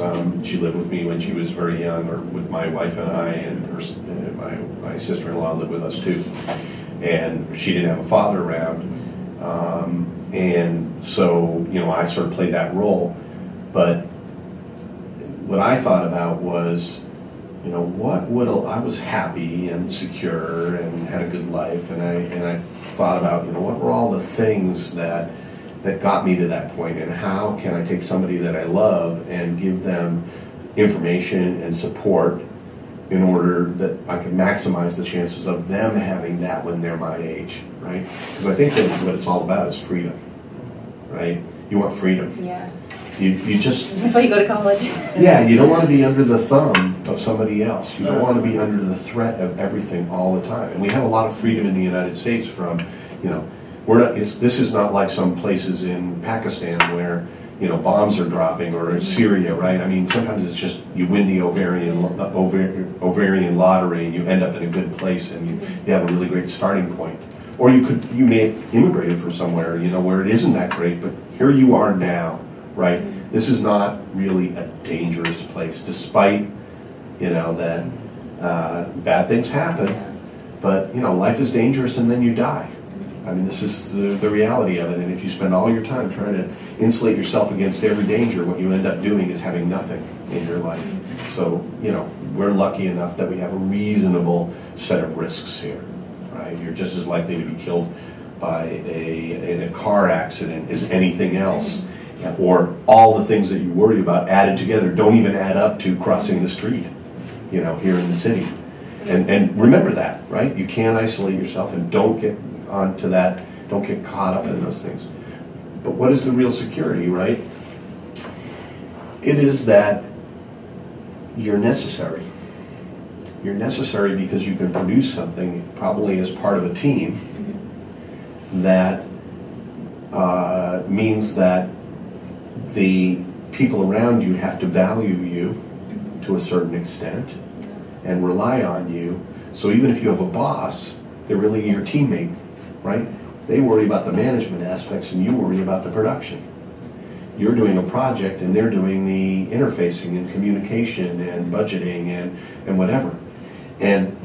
she lived with me when she was very young, or with my wife and I, and my sister-in-law lived with us too. And she didn't have a father around, and so I sort of played that role. But what I thought about was, I was happy and secure and had a good life, and I thought about what were all the things that got me to that point, and how can I take somebody that I love and give them information and support in order that I can maximize the chances of them having that when they're my age, right? Because I think that what it's all about is freedom, right? You want freedom. Yeah. You just... That's why you go to college. Yeah, you don't want to be under the thumb of somebody else. You don't want to be under the threat of everything all the time. And we have a lot of freedom in the United States from, this is not like some places in Pakistan where, bombs are dropping, or in Syria, right? I mean, sometimes it's just you win the ovarian lottery and you end up in a good place and you have a really great starting point. Or you may have immigrated from somewhere, where it isn't that great, but here you are now, right? This is not really a dangerous place, despite, that bad things happen. But, life is dangerous and then you die. I mean, this is the reality of it. And if you spend all your time trying to insulate yourself against every danger, what you end up doing is having nothing in your life. So, we're lucky enough that we have a reasonable set of risks here, right? You're just as likely to be killed by in a car accident as anything else. Or all the things that you worry about added together don't even add up to crossing the street, here in the city. And remember that, right? You can't isolate yourself, and don't get onto that, don't get caught up in those things. But what is the real security, right? It is that you're necessary. You're necessary because you can produce something, probably as part of a team, that means that the people around you have to value you to a certain extent and rely on you. So even if you have a boss, they're really your teammate, right? They worry about the management aspects and you worry about the production. You're doing a project and they're doing the interfacing and communication and budgeting and whatever. And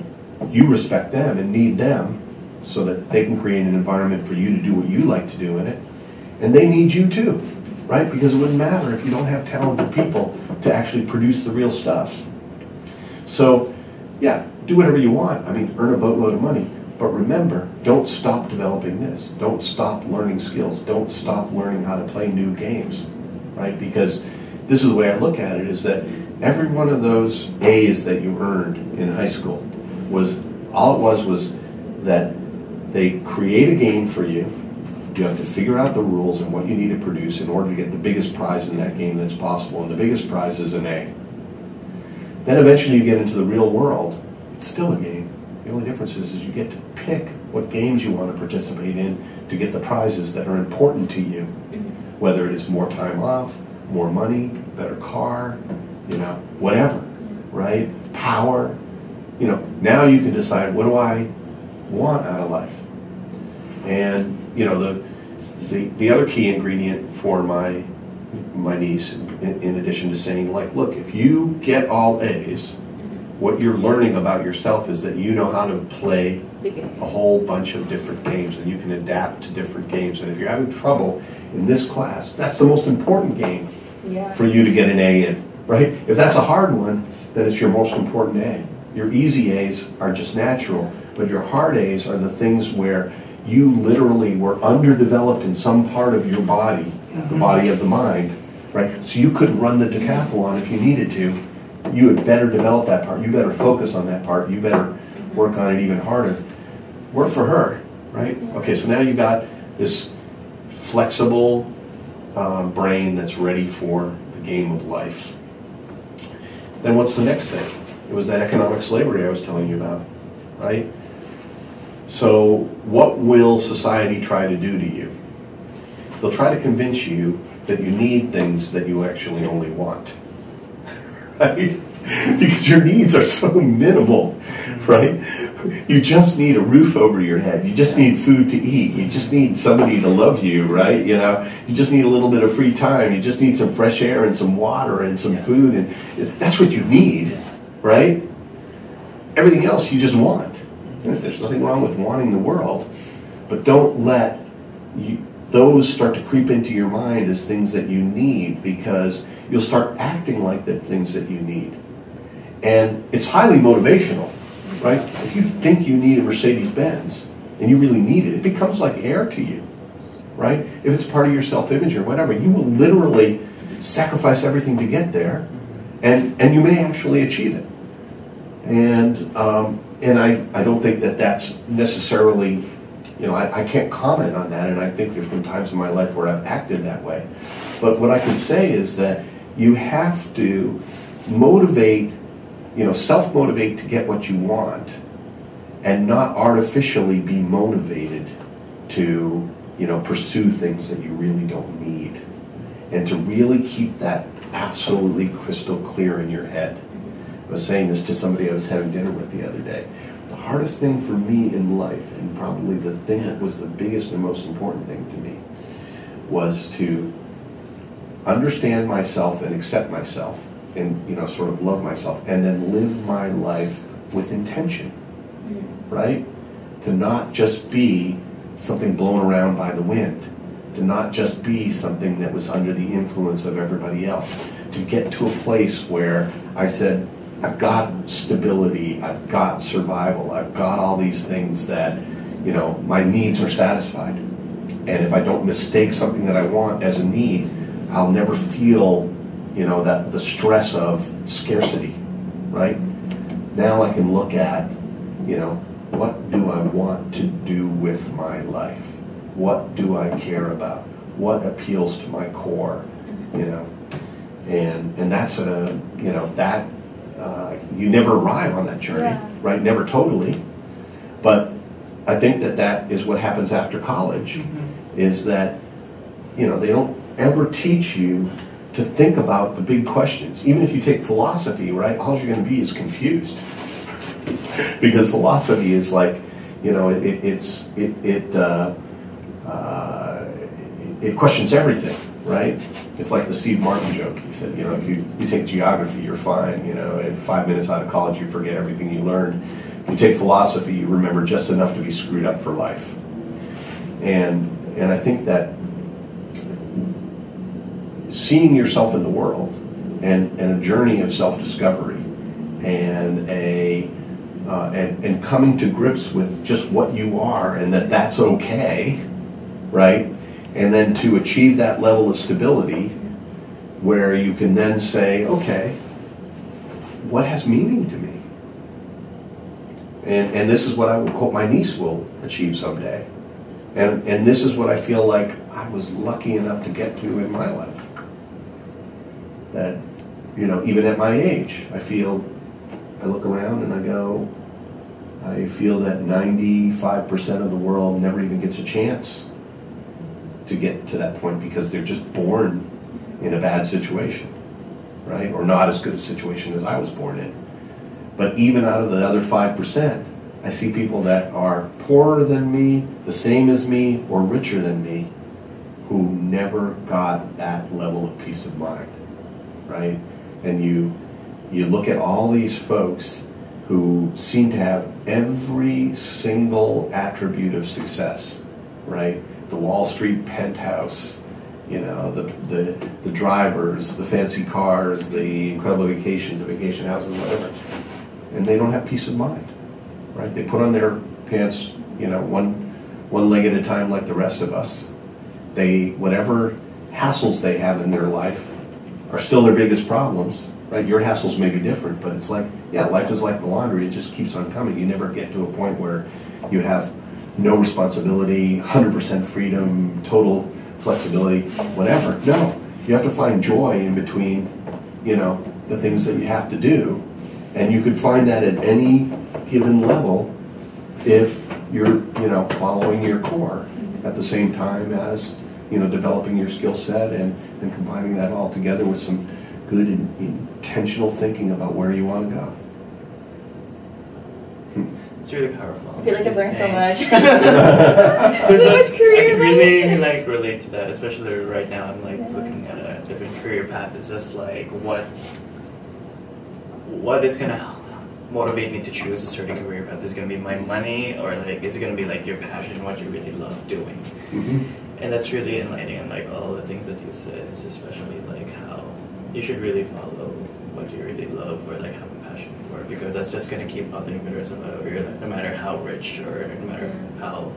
you respect them and need them so that they can create an environment for you to do what you like to do in it. And they need you too, right? Because it wouldn't matter if you don't have talented people to actually produce the real stuff. So, yeah, do whatever you want. I mean, earn a boatload of money. But remember, don't stop developing this. Don't stop learning skills. Don't stop learning how to play new games, right? Because this is the way I look at it, is that every one of those A's that you earned in high school all it was that they create a game for you. You have to figure out the rules and what you need to produce in order to get the biggest prize in that game that's possible. And the biggest prize is an A. Then eventually you get into the real world. It's still a game. The only difference is you get to pick what games you want to participate in to get the prizes that are important to you. Whether it is more time off, more money, better car, whatever, right? Power. Now you can decide, what do I want out of life? And, the other key ingredient for my niece, in addition to saying, look, if you get all A's, what you're learning about yourself is that you know how to play a whole bunch of different games, and you can adapt to different games. And if you're having trouble in this class, that's the most important game for you to get an A in, right? If that's a hard one, then it's your most important A. Your easy A's are just natural, but your hard A's are the things where you literally were underdeveloped in some part of your body, the body of the mind, right? So you couldn't run the decathlon if you needed to. You had better develop that part. You better focus on that part. You better work on it even harder. Work for her, right? Okay, so now you got this flexible brain that's ready for the game of life. Then what's the next thing? It was that economic slavery I was telling you about, right? So what will society try to do to you? They'll try to convince you that you need things that you actually only want. Right? Because your needs are so minimal, right? You just need a roof over your head. You just need food to eat. You just need somebody to love you, right? You know, you just need a little bit of free time. You just need some fresh air and some water and some food, and that's what you need, right? Everything else you just want. There's nothing wrong with wanting the world, but don't let those start to creep into your mind as things that you need, because you'll start acting like the things that you need. And it's highly motivational, right? If you think you need a Mercedes-Benz and you really need it, it becomes like air to you, right? If it's part of your self-image or whatever, you will literally sacrifice everything to get there, and you may actually achieve it. And I don't think that that's necessarily, you know, I can't comment on that, and I think there's been times in my life where I've acted that way. But what I can say is that you have to motivate, you know, self-motivate to get what you want, and not artificially be motivated to, you know, pursue things that you really don't need. And to really keep that absolutely crystal clear in your head. I was saying this to somebody I was having dinner with the other day. The hardest thing for me in life, and probably the thing that was the biggest and most important thing to me, was to understand myself and accept myself, and, you know, sort of love myself, and then live my life with intention, right? To not just be something blown around by the wind, to not just be something that was under the influence of everybody else, to get to a place where I said, I've got stability, I've got survival, I've got all these things that, you know, my needs are satisfied. And if I don't mistake something that I want as a need, I'll never feel, you know, that the stress of scarcity, right? Now I can look at, you know, what do I want to do with my life? What do I care about? What appeals to my core, you know? And that's a, you know, that, you never arrive on that journey, right? Never totally. But I think that that is what happens after college, is that, you know, they don't ever teach you to think about the big questions. Even if you take philosophy, right, all you're going to be is confused. Because philosophy is like, you know, it questions everything, right? It's like the Steve Martin joke. He said, you know, if you take geography, you're fine. You know, in 5 minutes out of college, you forget everything you learned. If you take philosophy, you remember just enough to be screwed up for life. And I think that seeing yourself in the world, and a journey of self-discovery, and coming to grips with just what you are, and that that's okay, right? And then to achieve that level of stability where you can then say, okay, what has meaning to me? And this is what I hope my niece will achieve someday. And this is what I feel like I was lucky enough to get to in my life. That, you know, even at my age, I look around and I feel that 95% of the world never even gets a chance to get to that point, because they're just born in a bad situation, right? Or not as good a situation as I was born in. But even out of the other 5%, I see people that are poorer than me, the same as me, or richer than me, who never got that level of peace of mind, right? And you look at all these folks who seem to have every single attribute of success, right? The Wall Street penthouse, you know, the drivers, the fancy cars, the incredible vacations, the vacation houses, whatever. And they don't have peace of mind, right? They put on their pants, you know, one leg at a time like the rest of us. Whatever hassles they have in their life are still their biggest problems, right? Your hassles may be different, but it's like, yeah, life is like the laundry. It just keeps on coming. You never get to a point where you have no responsibility, 100% freedom, total flexibility, whatever. No, you have to find joy in between, you know, the things that you have to do. And you could find that at any given level if you're, you know, following your core at the same time as, you know, developing your skill set and combining that all together with some good and intentional thinking about where you want to go. It's It's really powerful. I feel like I've learned so much. So much career I can really advice. like relate to that, especially right now. I'm like looking at a different career path. It's just like what is gonna motivate me to choose a certain career path? Is it gonna be my money, or like is it gonna be like your passion, what you really love doing? Mm-hmm. And that's really enlightening. And like all the things that you said, is especially like how you should really follow what you really love or like have a passion for, because that's just gonna keep building for the rest of your life, no matter how rich or no matter how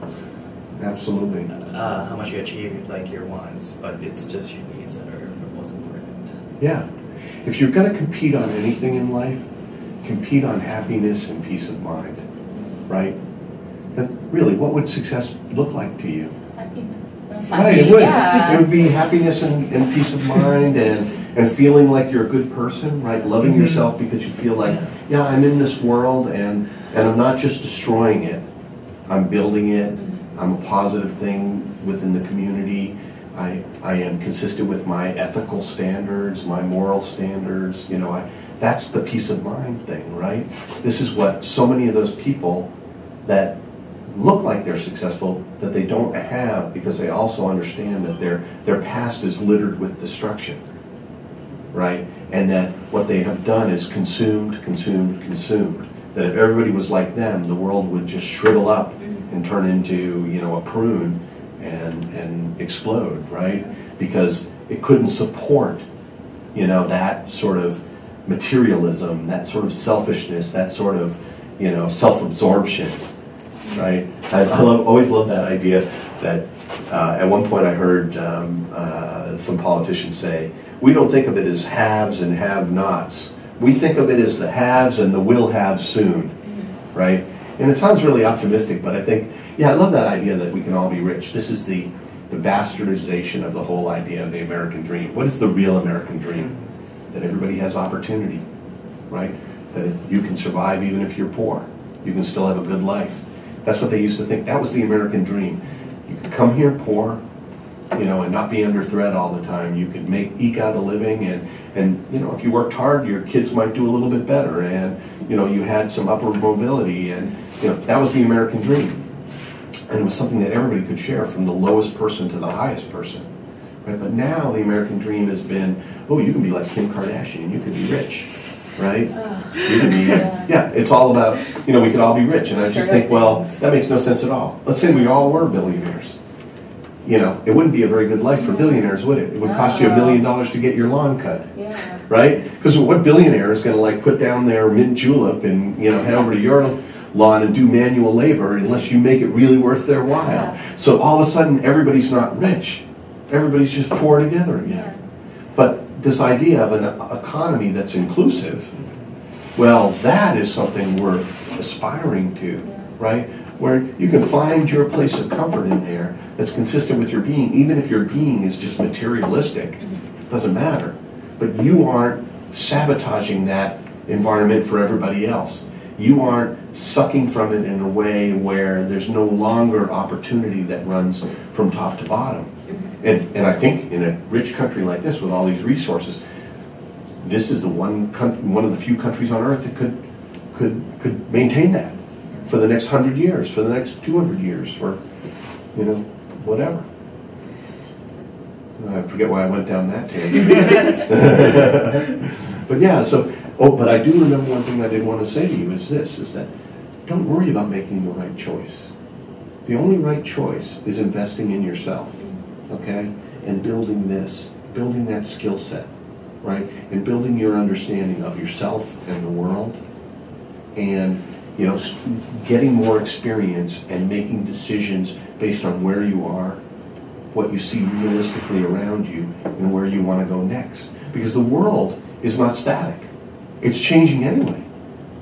Absolutely. how much you achieve like your wants, but it's just your needs that are most important. Yeah. If you're going to compete on anything in life, compete on happiness and peace of mind, right? And really, what would success look like to you? Right, it would. Yeah. It would be happiness and peace of mind and feeling like you're a good person, right? Loving yourself because you feel like, yeah, I'm in this world and I'm not just destroying it. I'm building it. I'm a positive thing within the community. I am consistent with my ethical standards, my moral standards. You know, that's the peace of mind thing, right? This is what so many of those people that look like they're successful that they don't have, because they also understand that their past is littered with destruction, right? And that what they have done is consumed. That if everybody was like them, the world would just shrivel up and turn into, you know, a prune and explode, right? Because it couldn't support, you know, that sort of materialism, that sort of selfishness, that sort of, you know, self-absorption, right? Always love that idea that at one point I heard some politicians say, we don't think of it as haves and have-nots. We think of it as the haves and the will have soon, right? And it sounds really optimistic, but I think, yeah, I love that idea that we can all be rich. This is the bastardization of the whole idea of the American dream. What is the real American dream? That everybody has opportunity, right? That you can survive even if you're poor. You can still have a good life. That's what they used to think. That was the American dream. You could come here poor, you know, and not be under threat all the time. You could eke out a living, and you know, if you worked hard, your kids might do a little bit better, and you know, you had some upward mobility, and you know, that was the American dream. And it was something that everybody could share, from the lowest person to the highest person, right? But now the American dream has been, oh, you can be like Kim Kardashian, you can be rich, right? You can be, yeah, it's all about, you know, we could all be rich. And I just think, well, that makes no sense at all. Let's say we all were billionaires. You know, it wouldn't be a very good life for billionaires, would it? It would cost you $1 million to get your lawn cut, right? Because what billionaire is going to like put down their mint julep and, you know, head over to your lawn and do manual labor unless you make it really worth their while? So all of a sudden, everybody's not rich. Everybody's just poor together again. But this idea of an economy that's inclusive, well, that is something worth aspiring to, right? Where you can find your place of comfort in there that's consistent with your being, even if your being is just materialistic. It doesn't matter. But you aren't sabotaging that environment for everybody else. You aren't sucking from it in a way where there's no longer opportunity that runs from top to bottom. And I think in a rich country like this, with all these resources, this is the one of the few countries on earth that could maintain that for the next 100 years, for the next 200 years, for, you know, whatever. I forget why I went down that tangent. But yeah, so, but I do remember one thing I did want to say to you is this, is that don't worry about making the right choice. The only right choice is investing in yourself, okay? And building that skill set, right? And building your understanding of yourself and the world, and, you know, getting more experience and making decisions based on where you are, what you see realistically around you, and where you want to go next. Because the world is not static. It's changing anyway,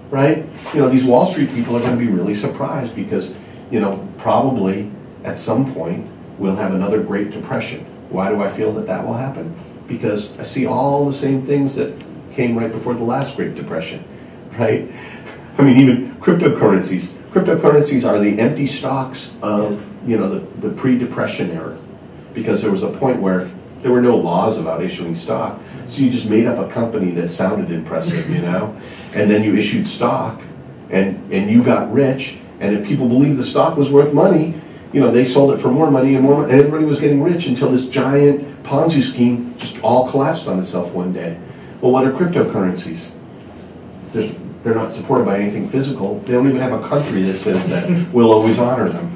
right? You know, these Wall Street people are going to be really surprised because, you know, probably at some point we'll have another Great Depression. Why do I feel that will happen? Because I see all the same things that came right before the last Great Depression, right? I mean, even cryptocurrencies. Cryptocurrencies are the empty stocks of, you know, the pre-depression era, because there was a point where there were no laws about issuing stock. So you just made up a company that sounded impressive, you know, and then you issued stock, and you got rich, And if people believed the stock was worth money, they sold it for more money and more money, and everybody was getting rich until this giant Ponzi scheme just all collapsed on itself one day. Well, what are cryptocurrencies? They're not supported by anything physical. They don't even have a country that says that we'll always honor them,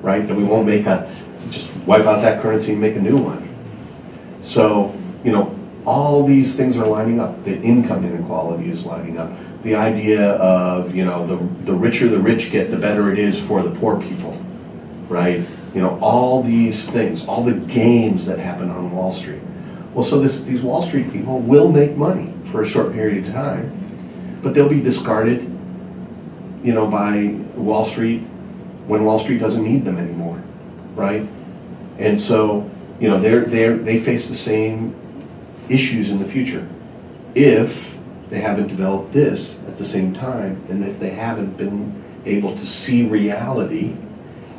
right? That we won't just wipe out that currency and make a new one. So, all these things are lining up. The income inequality is lining up. The idea of, the richer the rich get, the better it is for the poor people, right? All these things, all the games that happen on Wall Street. Well, so these Wall Street people will make money for a short period of time, but they'll be discarded, by Wall Street when Wall Street doesn't need them anymore, right? And so, they face the same issues in the future if they haven't developed this at the same time, and if they haven't been able to see reality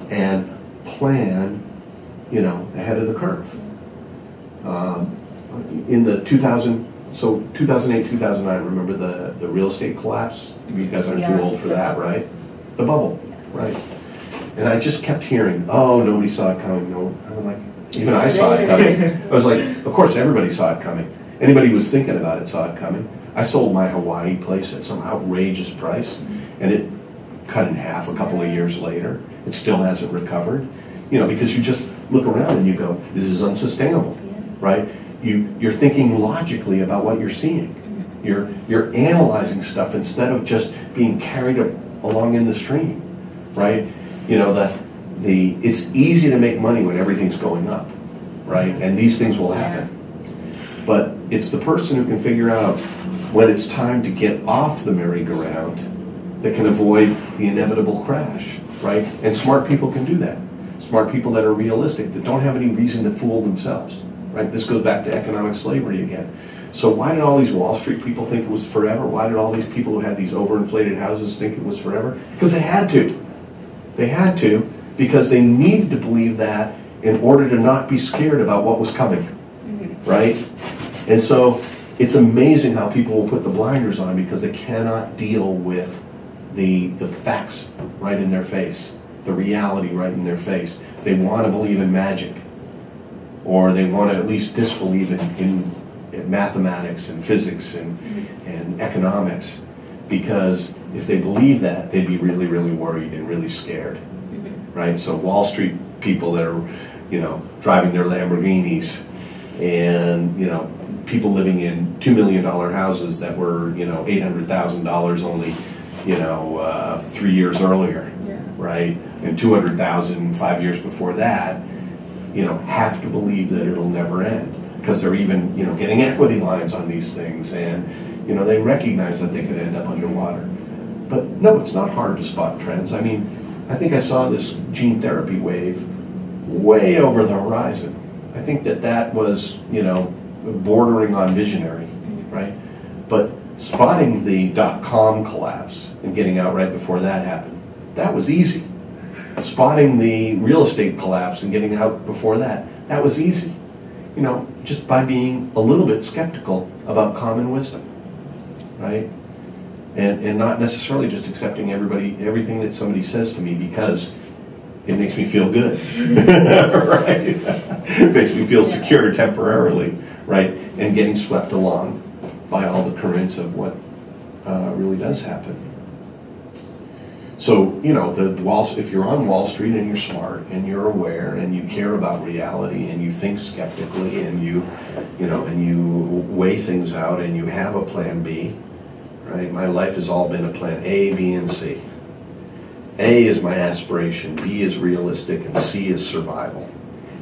and plan, ahead of the curve. In the 2008, 2009, remember the real estate collapse? You guys aren't too old for that, right? The bubble, right? And I just kept hearing, oh, nobody saw it coming. No, I'm like, even I saw it coming. I was like, of course, everybody saw it coming. Anybody who was thinking about it saw it coming. I sold my Hawaii place at some outrageous price, and it cut in half a couple of years later. It still hasn't recovered, because you just look around and you go, this is unsustainable, right? You're thinking logically about what you're seeing. You're analyzing stuff instead of just being carried along in the stream, right? It's easy to make money when everything's going up, right? And these things will happen. But it's the person who can figure out when it's time to get off the merry-go-round that can avoid the inevitable crash, right? And smart people can do that. Smart people that are realistic, that don't have any reason to fool themselves, right? This goes back to economic slavery again. So why did all these Wall Street people think it was forever? Why did all these people who had these overinflated houses think it was forever? Because they had to. They had to because they needed to believe that in order to not be scared about what was coming, right? And so it's amazing how people will put the blinders on because they cannot deal with the facts right in their face, the reality right in their face. They want to believe in magic, or they want to at least disbelieve in mathematics and physics and economics, because if they believe that, they'd be really, really worried and really scared, right? So Wall Street people that are, driving their Lamborghinis, and, people living in $2 million houses that were, $800,000 only, 3 years earlier, right? And $200,000 5 years before that, have to believe that it'll never end, because they're even, getting equity lines on these things, and, they recognize that they could end up underwater. But no, it's not hard to spot trends. I mean, I think I saw this gene therapy wave way over the horizon. I think that was, bordering on visionary, right? But spotting the .com collapse and getting out right before that happened, that was easy. Spotting the real estate collapse and getting out before that was easy. Just by being a little bit skeptical about common wisdom, right? And not necessarily just accepting everything that somebody says to me because it makes me feel good, right? It makes me feel secure temporarily, right? And getting swept along by all the currents of what really does happen. So, if you're on Wall Street and you're smart and you're aware and you care about reality and you think skeptically and you weigh things out and you have a plan B, right? My life has all been a plan A, B, and C. A is my aspiration, B is realistic, and C is survival.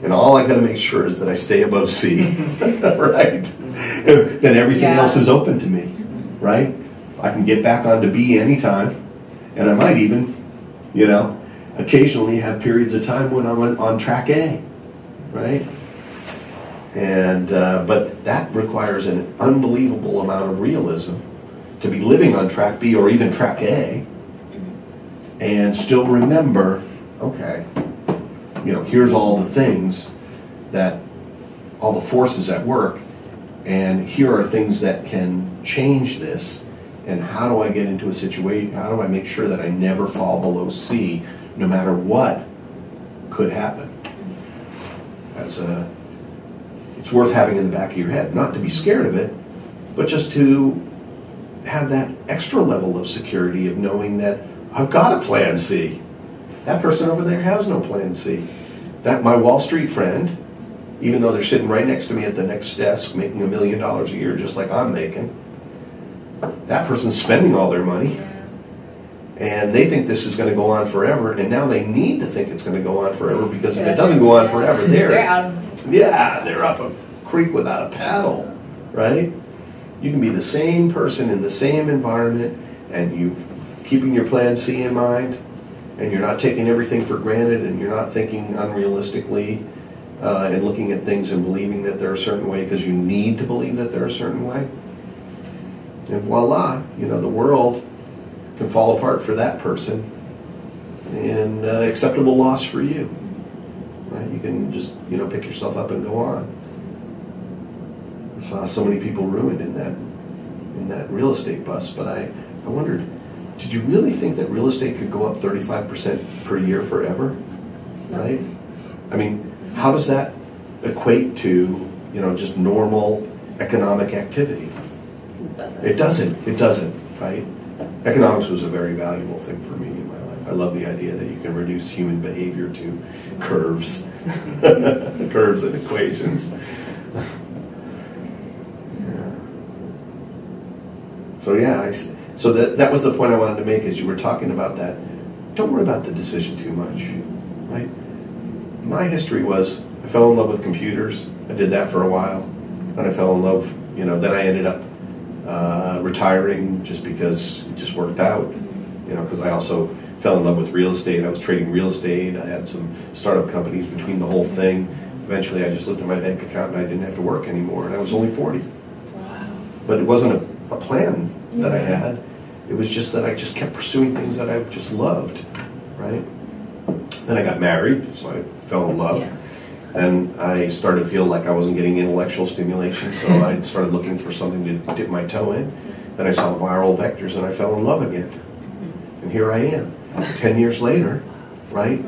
And all I got to make sure is that I stay above C, right? Then everything else is open to me, right? I can get back onto B anytime. And I might even, occasionally have periods of time when I'm on track A, right? And but that requires an unbelievable amount of realism to be living on track B or even track A, and still remember, okay, here's all the things all the forces at work, and here are things that can change this And how do I get into a situation, how do I make sure that I never fall below C, no matter what could happen? It's worth having in the back of your head, not to be scared of it, but just to have that extra level of security of knowing that I've got a plan C. That person over there has no plan C. That my Wall Street friend, even though they're sitting right next to me at the next desk making $1 million a year just like I'm making, that person's spending all their money. And they think this is going to go on forever, and now they need to think it's going to go on forever, because if it doesn't go on forever, they're out. Yeah, they're up a creek without a paddle, right? You can be the same person in the same environment, and you keeping your plan C in mind, and you're not taking everything for granted, and you're not thinking unrealistically, and looking at things and believing that they're a certain way because you need to believe that they're a certain way. And voila, the world can fall apart for that person, and acceptable loss for you. Right? You can just pick yourself up and go on. I saw so many people ruined in that real estate bust, but I wondered, did you really think that real estate could go up 35% per year forever? Right? I mean, how does that equate to just normal economic activity? It doesn't, right? Economics was a very valuable thing for me in my life. I love the idea that you can reduce human behavior to curves, curves and equations. So that was the point I wanted to make, as you were talking about that. Don't worry about the decision too much, right? My history was I fell in love with computers. I did that for a while. Then I fell in love, then I ended up retiring just because it just worked out, because I also fell in love with real estate. I was trading real estate. I had some startup companies between the whole thing. Eventually I just looked at my bank account and I didn't have to work anymore, and I was only 40. Wow. But it wasn't a plan that I had. It was just that I just kept pursuing things that I just loved, right? Then I got married, so I fell in love. Yeah. And I started to feel like I wasn't getting intellectual stimulation, so I started looking for something to dip my toe in. Then I saw viral vectors, and I fell in love again. And here I am, 10 years later, right?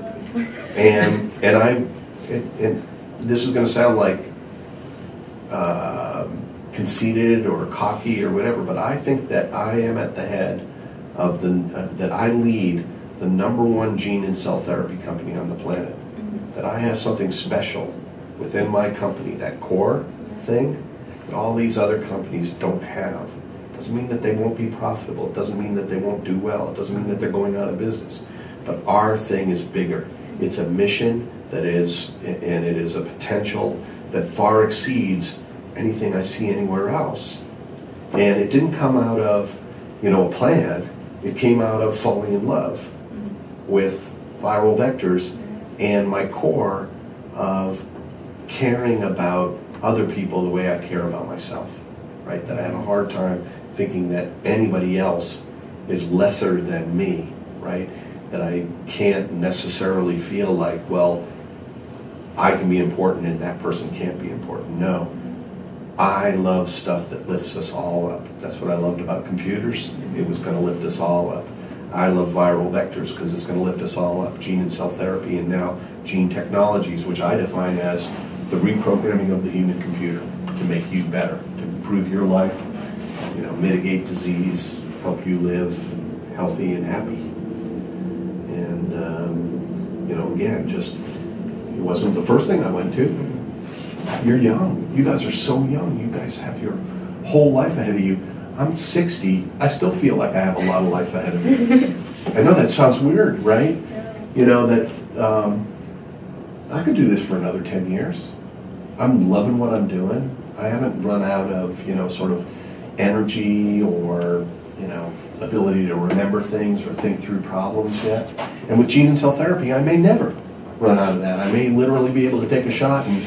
And this is going to sound like conceited or cocky or whatever, but I think that I am at the head of that I lead the #1 gene and cell therapy company on the planet. That I have something special within my company, that core thing that all these other companies don't have. Doesn't mean that they won't be profitable. It doesn't mean that they won't do well. It doesn't mean that they're going out of business. But our thing is bigger. It's a mission and it is a potential that far exceeds anything I see anywhere else. And it didn't come out of, a plan. It came out of falling in love with viral vectors and my core of caring about other people the way I care about myself, right? That I have a hard time thinking that anybody else is lesser than me, right? That I can't necessarily feel like, well, I can be important and that person can't be important. No. I love stuff that lifts us all up. That's what I loved about computers. It was going to lift us all up. I love viral vectors because it's going to lift us all up. Gene and cell therapy, and now gene technologies, which I define as the reprogramming of the human computer to make you better, to improve your life, mitigate disease, help you live healthy and happy. And, again, it wasn't the first thing I went to. You're young. You guys are so young. You guys have your whole life ahead of you. I'm 60. I still feel like I have a lot of life ahead of me. I know that sounds weird, right? That I could do this for another 10 years. I'm loving what I'm doing. I haven't run out of, sort of energy or, ability to remember things or think through problems yet. And with gene and cell therapy, I may never run out of that. I may literally be able to take a shot and,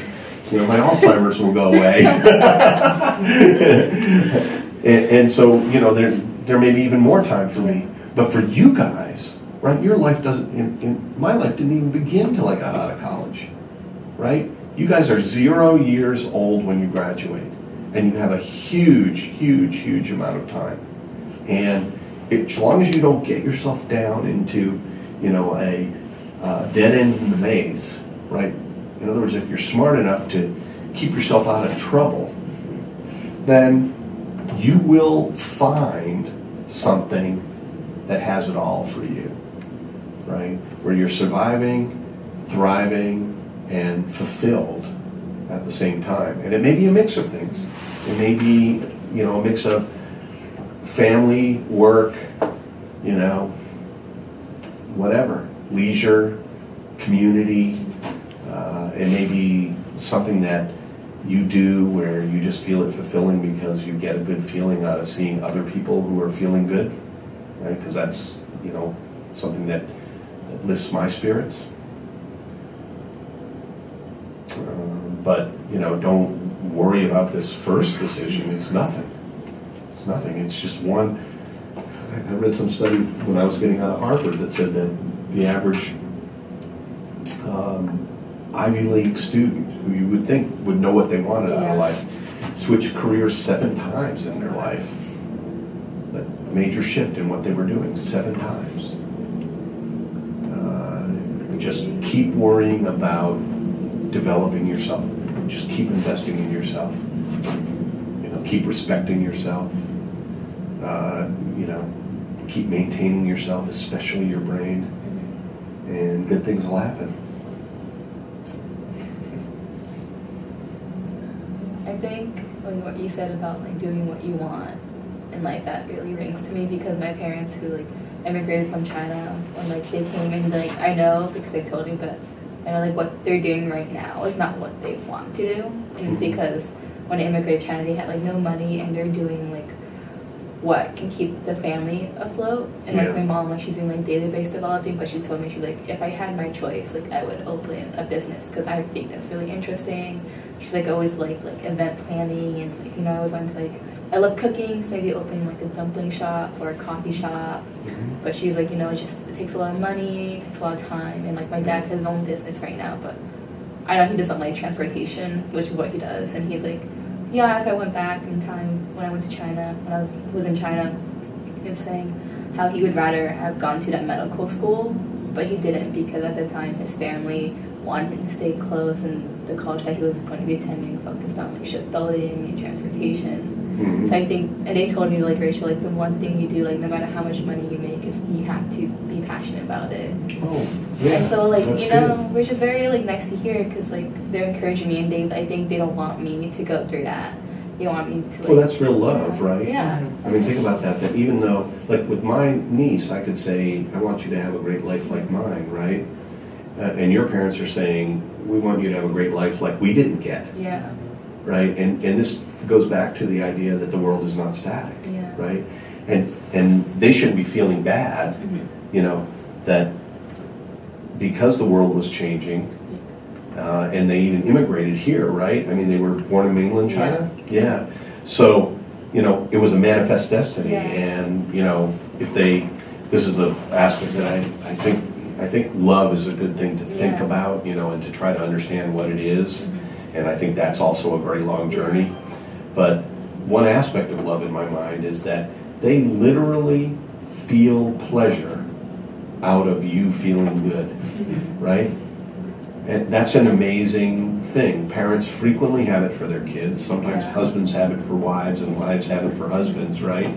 my Alzheimer's will go away. and so, there may be even more time for me. But for you guys, right, your life doesn't, my life didn't even begin till I got out of college, right? You guys are 0 years old when you graduate, and you have a huge, huge, huge amount of time. And as long as you don't get yourself down into, you know, a dead end in the maze, right? In other words, if you're smart enough to keep yourself out of trouble, then you will find something that has it all for you, right? Where you're surviving, thriving, and fulfilled at the same time. And it may be a mix of things. It may be, you know, a mix of family, work, you know, whatever, leisure, community. It may be something that you do where you just feel it fulfilling because you get a good feeling out of seeing other people who are feeling good, right? Because that's, you know, something that lifts my spirits. But, you know, don't worry about this first decision. It's nothing. It's nothing. It's just one. I read some study when I was getting out of Harvard that said that the average Ivy League student, who you would think would know what they wanted out of life, switched careers 7 times in their life. A major shift in what they were doing 7 times. Just keep worrying about developing yourself. Just keep investing in yourself. You know, keep respecting yourself. You know, keep maintaining yourself, especially your brain, and good things will happen. I think like what you said about like doing what you want in life, that really rings to me, because my parents who like immigrated from China, when like they came in, like I know because they told me, but I know like what they're doing right now is not what they want to do, and it's because when they immigrated to China they had like no money, and they're doing like what can keep the family afloat. And like my mom, like she's doing like database developing, but she's told me, she's like, if I had my choice, like I would open a business because I think that's really interesting. She's like always like event planning, and like, you know, I was on to like, I love cooking, so maybe opening like a dumpling shop or a coffee shop. But she was like, you know, it takes a lot of money, it takes a lot of time, and like my dad has his own business right now, but I know he doesn't like transportation, which is what he does, and he's like, yeah, if I went back in time when I went to China, when I was in China, he was saying how he would rather have gone to that medical school, but he didn't because at the time his family wanted him to stay close, and the college that he was going to be attending focused on like shipbuilding and transportation. So I think, and they told me like, Rachel, like the one thing you do, like no matter how much money you make, is you have to be passionate about it. And so like, you know, which is very like nice to hear, because like they're encouraging me, and I think they don't want me to go through that. They want me to like, well, that's real love, right? Yeah. I mean, think about that even though, like with my niece, I could say, I want you to have a great life like mine, right? And your parents are saying, we want you to have a great life like we didn't get. Yeah. Right? And this goes back to the idea that the world is not static. Yeah. Right? And they shouldn't be feeling bad, you know, that because the world was changing, and they even immigrated here, right? I mean, they were born in mainland China. Yeah. So, you know, it was a manifest destiny, and you know, if this is the aspect that I think love is a good thing to think about, you know, and to try to understand what it is, and I think that's also a very long journey. But one aspect of love in my mind is that they literally feel pleasure out of you feeling good, right? And that's an amazing thing. Parents frequently have it for their kids. Sometimes husbands have it for wives, and wives have it for husbands, right?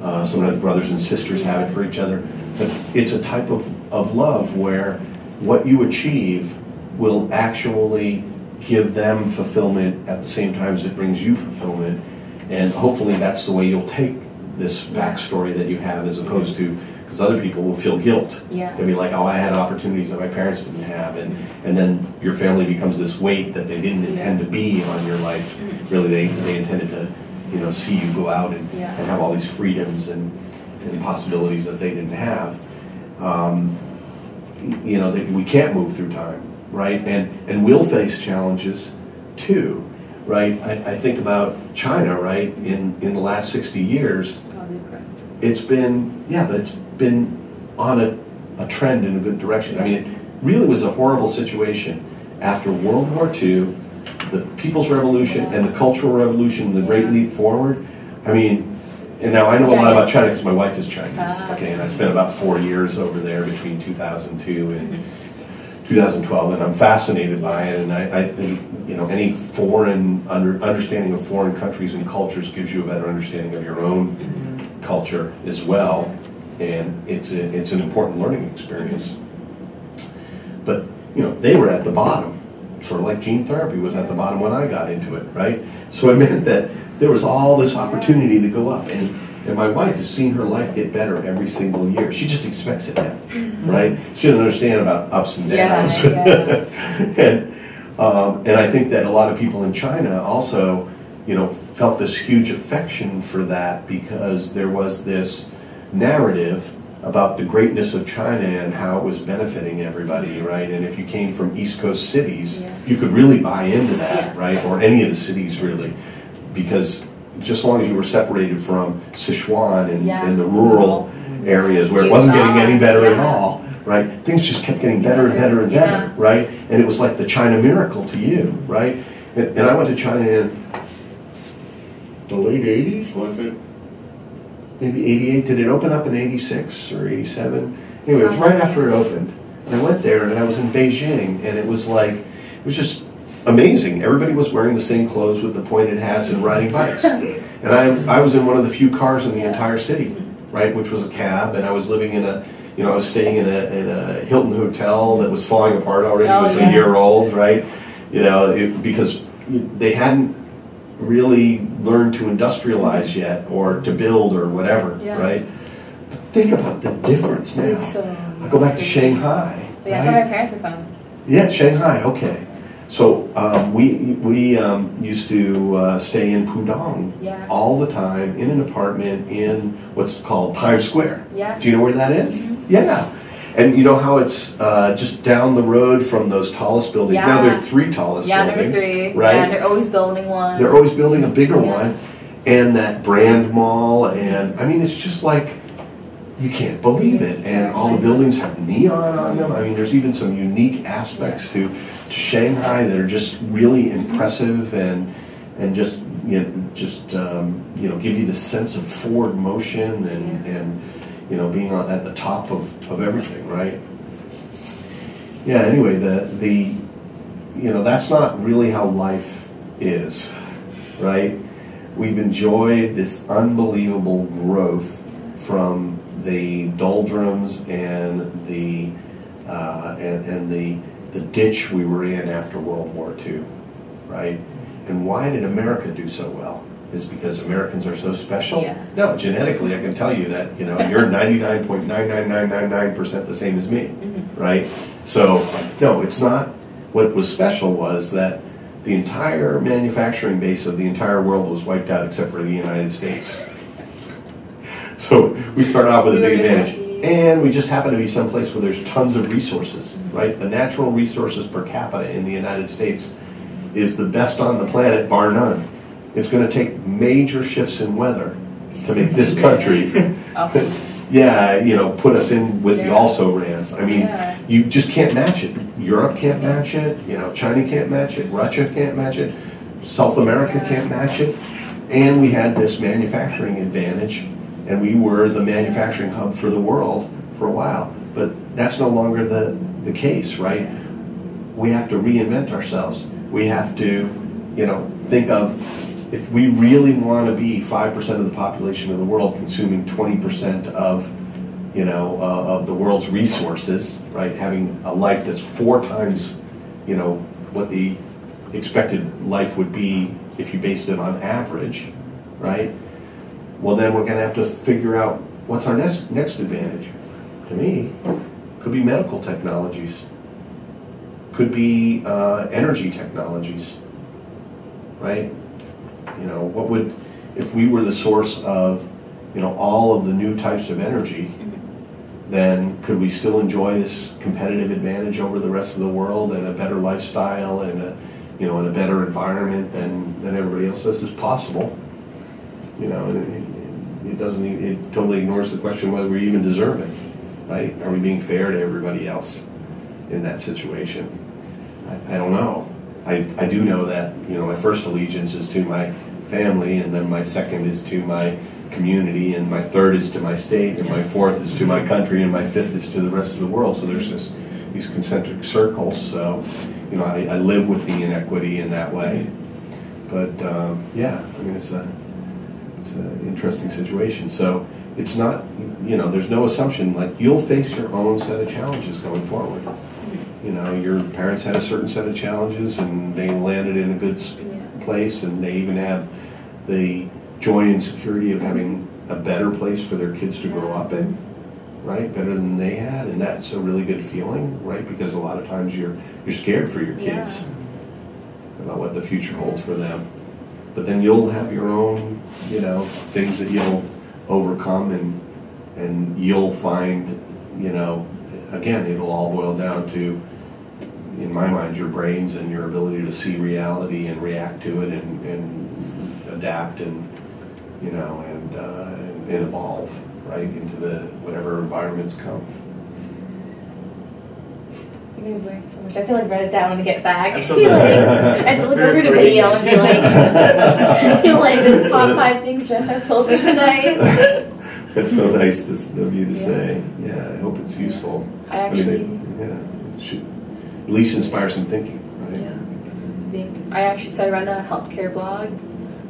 Sometimes brothers and sisters have it for each other. But it's a type of love where what you achieve will actually give them fulfillment at the same time as it brings you fulfillment. And hopefully that's the way you'll take this backstory that you have, as opposed to, because other people will feel guilt. They'll be like, oh, I had opportunities that my parents didn't have, and then your family becomes this weight that they didn't intend to be on your life. Really, they intended to, you know, see you go out and have all these freedoms and possibilities that they didn't have. You know, we can't move through time, right? And we'll face challenges too, right? I think about China, right? In the last 60 years, it's been, but it's been on a trend in a good direction. I mean, it really was a horrible situation after World War II, the People's Revolution and the Cultural Revolution, the Great Leap Forward. I mean, And now I know a lot Yeah. about China because my wife is Chinese. Ah. Okay, and I spent about 4 years over there between 2002 and 2012, and I'm fascinated by it. And I think, you know, any foreign understanding of foreign countries and cultures gives you a better understanding of your own culture as well, and it's an important learning experience. But you know, they were at the bottom, sort of like gene therapy was at the bottom when I got into it, right? So it meant that there was all this opportunity to go up, and my wife has seen her life get better every single year. She just expects it now, right? She doesn't understand about ups and downs. And I think that a lot of people in China also, you know, felt this huge affection for that because there was this narrative about the greatness of China and how it was benefiting everybody, right? And if you came from East Coast cities, you could really buy into that, right? Or any of the cities really, because just as long as you were separated from Sichuan and the rural areas where it wasn't getting any better at all, right? Things just kept getting better and better and better, right? And it was like the China miracle to you, right? And I went to China in the late 80s, was it? Maybe 88. Did it open up in 86 or 87? Anyway, it was right after it opened. And I went there and I was in Beijing, and it was like, it was just amazing. Everybody was wearing the same clothes with the pointed hats and riding bikes. And I was in one of the few cars in the entire city, right, which was a cab, and I was living in a, you know, I was staying in a Hilton hotel that was falling apart already. It was a year old, right? You know, because they hadn't really learned to industrialize yet, or to build, or whatever, right? But think about the difference now. I go back to Shanghai. Yeah, that's where my parents are from. Yeah, Shanghai. Okay. So we used to stay in Pudong all the time in an apartment in what's called Times Square. Yeah. Do you know where that is? Yeah. And you know how it's just down the road from those tallest buildings. Yeah. Now they're 3 tallest buildings. Number 3. Right? Yeah, they're always building one. They're always building a bigger one. And that brand mall, and I mean, it's just like, you can't believe it. And all the buildings have neon on them. I mean, there's even some unique aspects to Shanghai that are just really impressive, and just give you the sense of forward motion and you know, being at the top of everything, right? Yeah. Anyway, the you know, that's not really how life is, right? We've enjoyed this unbelievable growth from the doldrums and the ditch we were in after World War II, right? And why did America do so well? Is it because Americans are so special? Yeah. No, genetically, I can tell you that, you know, you're 99.99999% the same as me, right? So, no, it's not. What was special was that the entire manufacturing base of the entire world was wiped out except for the United States. So we start off with a big advantage. And we just happen to be someplace where there's tons of resources, right? The natural resources per capita in the United States is the best on the planet, bar none. It's going to take major shifts in weather to make this country, put us in with the also-rans. I mean, you just can't match it. Europe can't match it. You know, China can't match it. Russia can't match it. South America can't match it. And we had this manufacturing advantage, and we were the manufacturing hub for the world for a while. But that's no longer the case, right? We have to reinvent ourselves. We have to, you know, think of, if we really want to be 5% of the population of the world consuming 20% of, you know, of the world's resources, right? Having a life that's 4 times, you know, what the expected life would be if you based it on average, right? Well, then we're going to have to figure out what's our next advantage. To me, could be medical technologies, could be energy technologies, right? You know, what would, if we were the source of, you know, all of the new types of energy, then could we still enjoy this competitive advantage over the rest of the world, and a better lifestyle, and a, you know, and a better environment than everybody else does? Is possible. You know, and it totally ignores the question whether we even deserve it, right? Are we being fair to everybody else in that situation? I don't know. I do know that, you know, my first allegiance is to my family, and then my second is to my community, and my third is to my state, and my fourth is to my country, and my fifth is to the rest of the world. So there's these concentric circles. So, you know, I live with the inequity in that way. But yeah, I mean, it's an interesting situation. So it's not, you know, there's no assumption. Like, you'll face your own set of challenges going forward. You know, your parents had a certain set of challenges, and they landed in a good place, and they even have the joy and security of having a better place for their kids to grow up in, right? Better than they had, and that's a really good feeling, right? Because a lot of times you're scared for your kids about what the future holds for them. But then you'll have your own, you know, things that you'll overcome, and you'll find, you know, again, it'll all boil down to, in my mind, your brains and your ability to see reality and react to it and adapt and, you know, and evolve, right, into the whatever environments come. You're gonna learn so much. I have to like write it down when I get back. Absolutely. Like, I have to look over the video and be like, like the top 5 things Jeff has told me tonight. That's so nice of you to say. Yeah, I hope it's useful. I actually, it should at least inspire some thinking, right? Yeah. So I run a healthcare blog.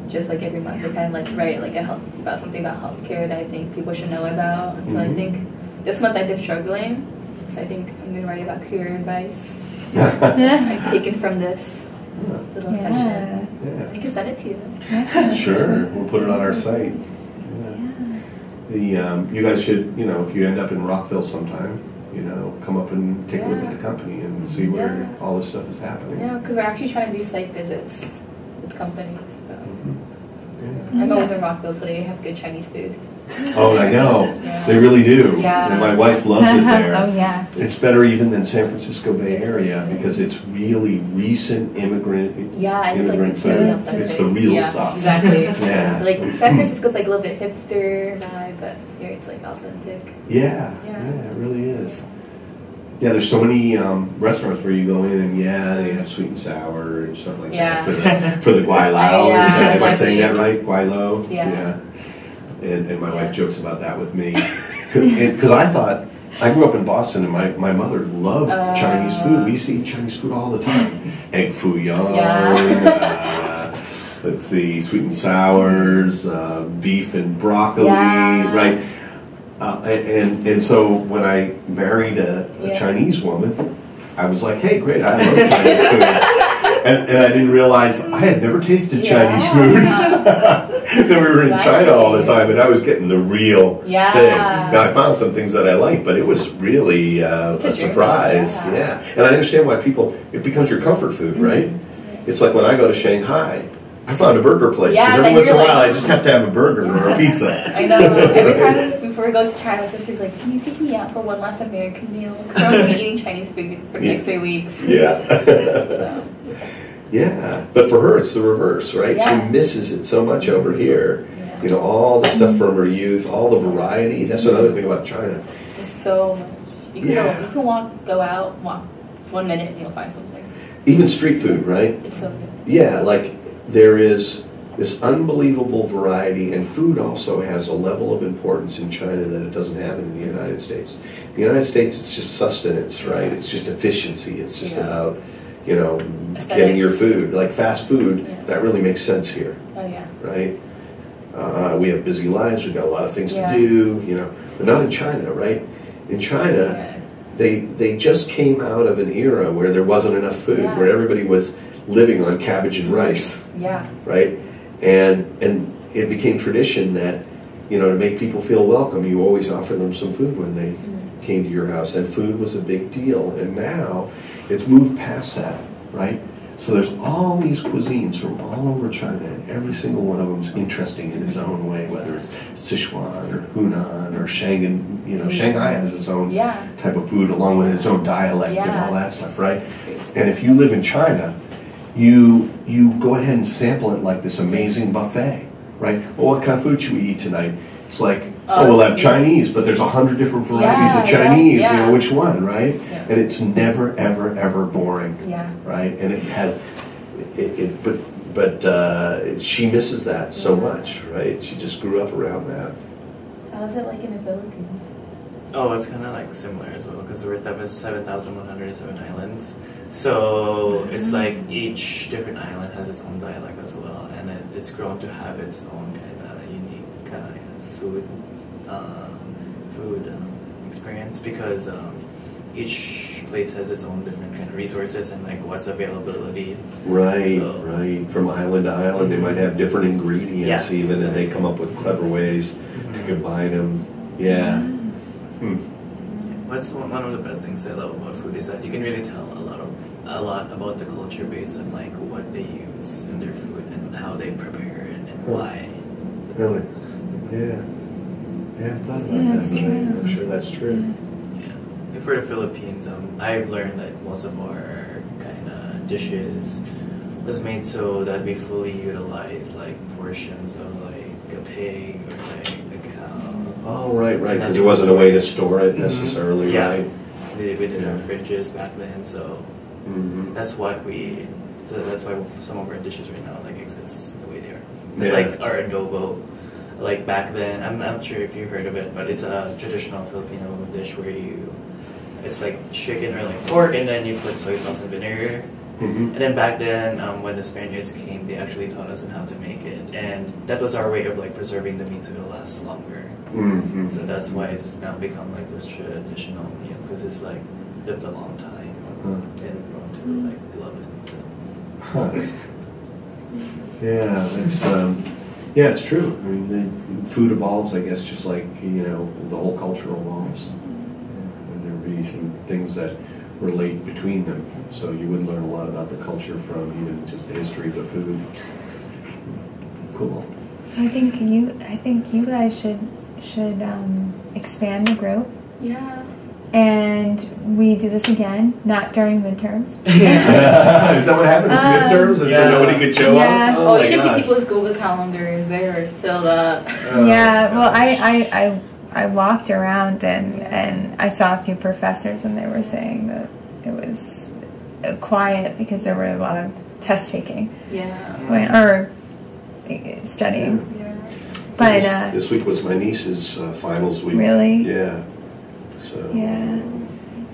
Just like every month, I kind of like write like about something about healthcare that I think people should know about. And so I think this month I've been struggling. So I think I'm going to write about career advice. I've taken from this little session. Yeah. I can send it to you. Sure, we'll put it on our site. You guys should, you know, if you end up in Rockville sometime, you know, come up and take a look at the company and see where all this stuff is happening. Yeah, because we're actually trying to do site visits with companies. So. I'm always in Rockville, so they have good Chinese food. Oh, I know. They really do. Yeah. And my wife loves it there. Oh, yeah. It's better even than San Francisco Bay Area because it's really recent immigrant food. Really authentic. It's the real stuff. Exactly. Yeah. Like San Francisco's like a little bit hipster vibe, but here it's like authentic. Yeah, it really is. Yeah, there's so many restaurants where you go in and they have sweet and sour and stuff like that for the guai lao. Am I saying that right? Guai lo? Yeah. And my wife jokes about that with me. Because I grew up in Boston, and my mother loved Chinese food. We used to eat Chinese food all the time. Egg foo young, let's see, sweet and sours, beef and broccoli, right? And so when I married a Chinese woman, I was like, hey, great, I love Chinese food. And I didn't realize I had never tasted Chinese food. Then we were in China all the time, and I was getting the real thing. Now, I found some things that I liked, but it was really a surprise. Yeah. And I understand why it becomes your comfort food, right? It's like when I go to Shanghai, I found a burger place. Because every once in a while, I just have to have a burger or a pizza. I know. Every time before we go to China, my sister's like, can you take me out for one last American meal? Because I'm going to be eating Chinese food for the next 3 weeks. Yeah. Yeah, but for her it's the reverse, right? She misses it so much over here. You know, all the stuff from her youth, all the variety. That's another thing about China. There's so much. You can go out, walk 1 minute, and you'll find something. Even street food, right? It's so good. Yeah, like there is this unbelievable variety, and food also has a level of importance in China that it doesn't have in the United States. In the United States, it's just sustenance, right? It's just efficiency. It's just about, you know, getting your food. Like fast food, that really makes sense here. Oh, yeah. Right? We have busy lives. We've got a lot of things to do, you know. But not in China, right? In China, they just came out of an era where there wasn't enough food, where everybody was living on cabbage and rice. Yeah. Right? And it became tradition that, you know, to make people feel welcome, you always offer them some food when they came to your house. And food was a big deal. And now it's moved past that, right? So there's all these cuisines from all over China, and every single one of them is interesting in its own way, whether it's Sichuan or Hunan or Shanghai. You know, Shanghai has its own type of food along with its own dialect and all that stuff, right? And if you live in China, you go ahead and sample it like this amazing buffet, right? Well, what kind of food should we eat tonight? It's like, we'll have Chinese, but the's 100 different varieties of Chinese. You know, which one, right? Yeah. And it's never, ever, ever boring, right? And it has, but but she misses that so much, right? She just grew up around that. How's it like in the Philippines? Oh, it's kind of like similar as well because we're 7,107 islands. So it's like each different island has its own dialect as well, and it's grown to have its own kind of unique food experience because each place has its own different kind of resources and like what's availability. Right, right. From island to island, they might have different ingredients even, and they come up with clever ways to combine them. Yeah. What's one of the best things I love about food is that you can really tell a lot about the culture based on like what they use in their food and how they prepare it and why. Really? Yeah. Yeah, I thought about that. I'm sure that's true. Yeah. And for the Philippines, I've learned that most of our kind of dishes was made so that we fully utilize like portions of like a pig or like a cow. Oh, right, right. Because there wasn't a way to store it necessarily, right? We didn't have fridges back then, so that's what that's why some of our dishes right now like exist the way they are. It's like our adobo. Like back then, I'm not sure if you heard of it, but it's a traditional Filipino dish where it's like chicken or like pork, and then you put soy sauce and vinegar. And then back then, when the Spaniards came, they actually taught us on how to make it, and that was our way of like preserving the meat so it'll last longer. So that's why it's now become like this traditional meal because it's like lived a long time and grown to like love it. So. Yeah, it's. Yeah, it's true. I mean, food evolves, I guess, just like, the whole culture evolves. And there will be some things that relate between them. So you would learn a lot about the culture from even just the history of the food. Cool. So I think you guys should expand the group. Yeah. And we do this again, not during midterms. Is that what happened? It's midterms, and so nobody could show up? Oh, you should see people's Google calendars. They were filled up. Well, I walked around and I saw a few professors, and they were saying that it was quiet because there were a lot of test taking. Or studying. But this week was my niece's finals week. Really? Yeah. So.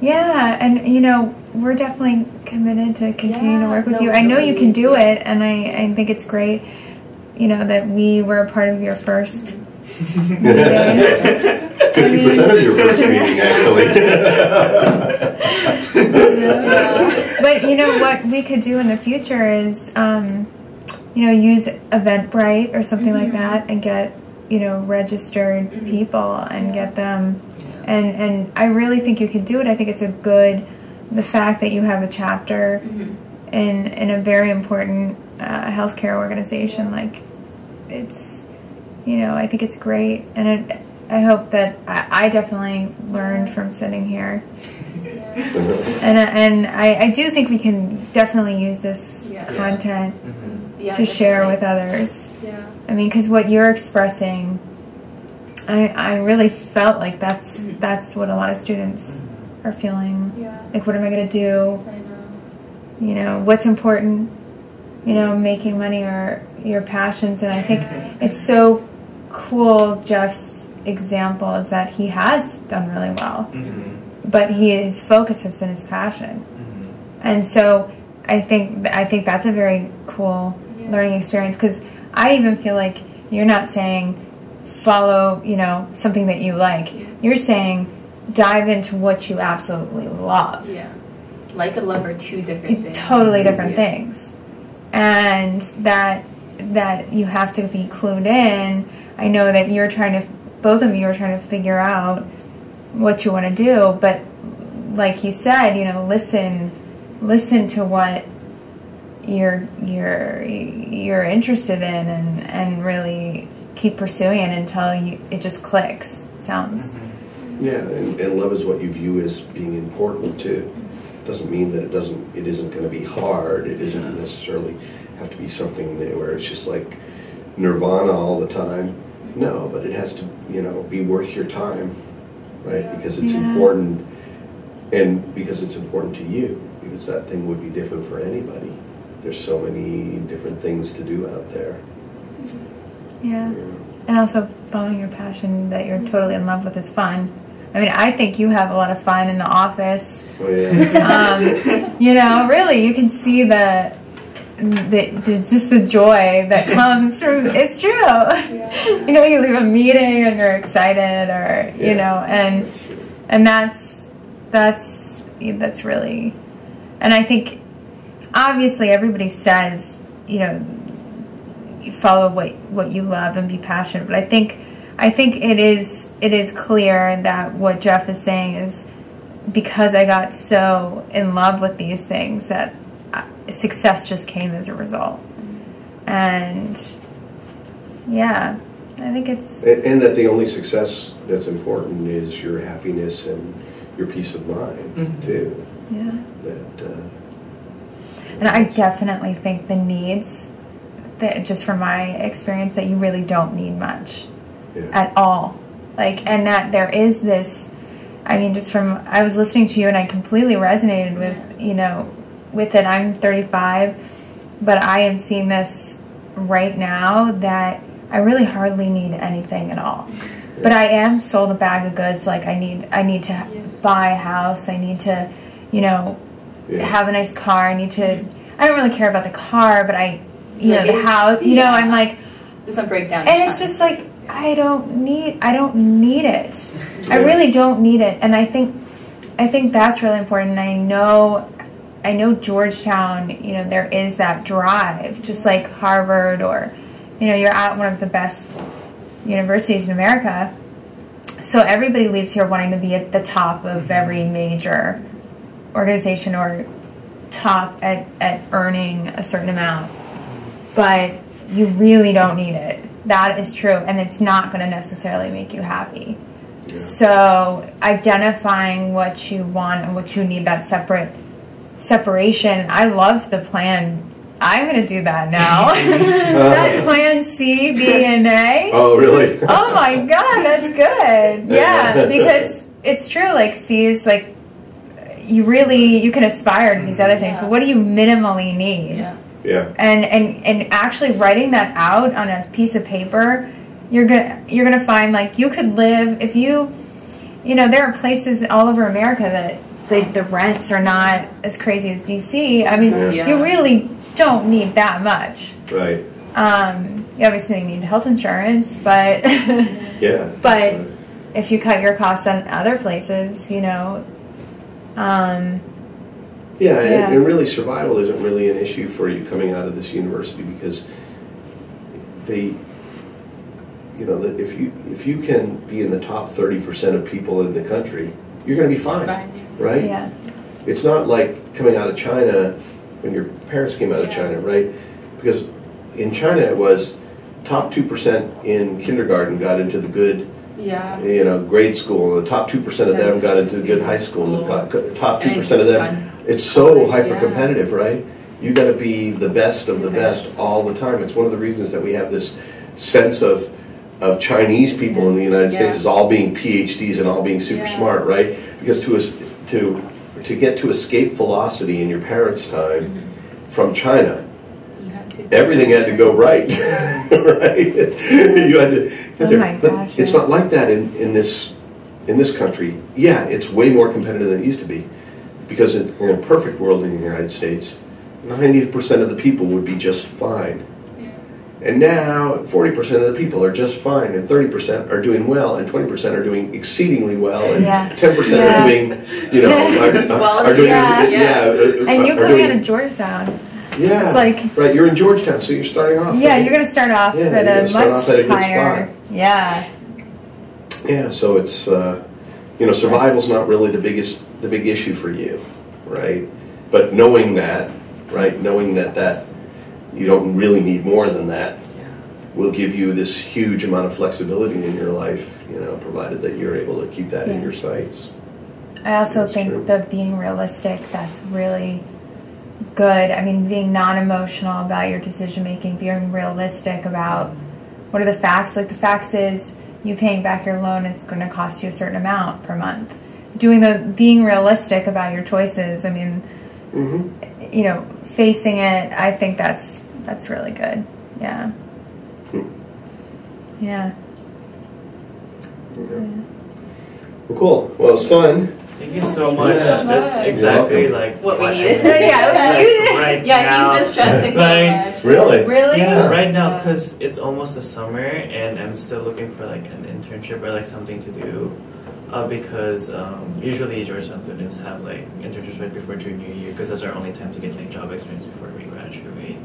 Yeah, and we're definitely committed to continue to work with you. I know you can do it, and I think it's great, that we were a part of your first 50% of your first meeting, actually. But what we could do in the future is, use Eventbrite or something like that, and get registered people and get them. And I really think you can do it. I think it's the fact that you have a chapter in a very important healthcare organization, like it's, I think it's great. And I hope that I definitely learned from sitting here. And I do think we can definitely use this content to share with others. I mean, because what you're expressing, I really felt like that's what a lot of students are feeling. Like, what am I going to do? I know. What's important? Making money or your passions. And I think it's so cool. Jeff's example is that he has done really well, but his focus has been his passion. And so I think that's a very cool learning experience, because I even feel like you're not saying follow, something that you like. You're saying dive into what you absolutely love. Like and love are two different things. Totally different things. And that you have to be clued in. I know that both of you are trying to figure out what you want to do, but like you said, listen to what you're interested in, and really keep pursuing it until it just clicks. Sounds. Yeah, and love is what you view as being important too. Doesn't mean that it isn't going to be hard. It isn't necessarily have to be something where it's just like nirvana all the time. No, but it has to, be worth your time, right? Because it's important, and because it's important to you, because that thing would be different for anybody. there's so many different things to do out there. Yeah. And also following your passion that you're totally in love with is fun. I mean, I think you have a lot of fun in the office. Oh, yeah. You know, really, you can see just the joy that comes from, it's true. Yeah. You know, you leave a meeting and you're excited, or, you know, and that's really, and I think, obviously, everybody says, you know, you follow what you love and be passionate, but I think it is clear that what Jeff is saying is, because I got so in love with these things, that success just came as a result. And yeah, I think it's... And that the only success that's important is your happiness and your peace of mind, too. Yeah. That, and I definitely think the needs, that just from my experience, that you really don't need much at all. Like, and that there is this, I mean, just from, I was listening to you and I completely resonated with, you know, with it. I'm 35, but I am seeing this right now that I really hardly need anything at all. But I am sold a bag of goods. Like, I need to buy a house. I need to, you know, have a nice car. I don't really care about the car, but you know, the house, you know, I'm like, there's a breakdown. And it's just like, I don't need it. I really don't need it. And I think that's really important. And I know Georgetown, you know, there is that drive, just like Harvard, or, you know, you're at one of the best universities in America. So everybody leaves here wanting to be at the top of every major organization, or top at earning a certain amount. But you really don't need it. That is true. And it's not going to necessarily make you happy. Yeah. So identifying what you want and what you need, that separation. I love the plan. I'm going to do that now. That plan C, B, and A. Oh, really? Oh my God, that's good. Yeah, because it's true. Like, C is like, you can aspire to these other things, but what do you minimally need? Yeah. And actually writing that out on a piece of paper, you're gonna find, like, you could live, if you know, there are places all over America that the rents are not as crazy as DC. I mean, you really don't need that much. Right. You obviously need health insurance, but but if you cut your costs on other places, you know. And really survival isn't really an issue for you coming out of this university, because you know, that if you can be in the top 30% of people in the country, you're going to be fine, right? Yeah. It's not like coming out of China when your parents came out of China, right? Because in China it was top 2% in kindergarten got into the good, you know, grade school, and the top 2% of them got into the good high school, and the top 2% of them. It's so hyper competitive, right? You got to be the best of the best all the time. It's one of the reasons that we have this sense of Chinese people in the United States as all being PhDs and all being super smart, right? Because to get to escape velocity in your parents' time from China, everything had to go right, right? You had to get there. But it's not like that in this country. Yeah, it's way more competitive than it used to be. Because in a perfect world in the United States, 90% of the people would be just fine. And now 40% of the people are just fine, and 30% are doing well, and 20% are doing exceedingly well, and 10% are doing, you know, are doing, and you coming out of Georgetown. Yeah, it's like, right, you're in Georgetown, so you're starting off. Yeah, you're going to start off at a much higher. Yeah. Yeah, so it's, you know, survival's not really the big issue for you, right? But knowing that, right, knowing that you don't really need more than that, will give you this huge amount of flexibility in your life, you know, provided that you're able to keep that in your sights. I also think that being realistic, that's really good. I mean, being non-emotional about your decision making, being realistic about what are the facts. Like, the facts is you paying back your loan is going to cost you a certain amount per month. Being realistic about your choices. I mean, you know, facing it, I think that's really good. Yeah. Yeah. Well, cool. Well, it was fun. Thank you so much. That's exactly like what we needed. Right yeah, now. he's been stressing so much. Really? Really? Yeah, right now, because it's almost the summer and I'm still looking for like an internship or like something to do. Because usually Georgetown students have like internships right before junior year because that's our only time to get like job experience before we graduate.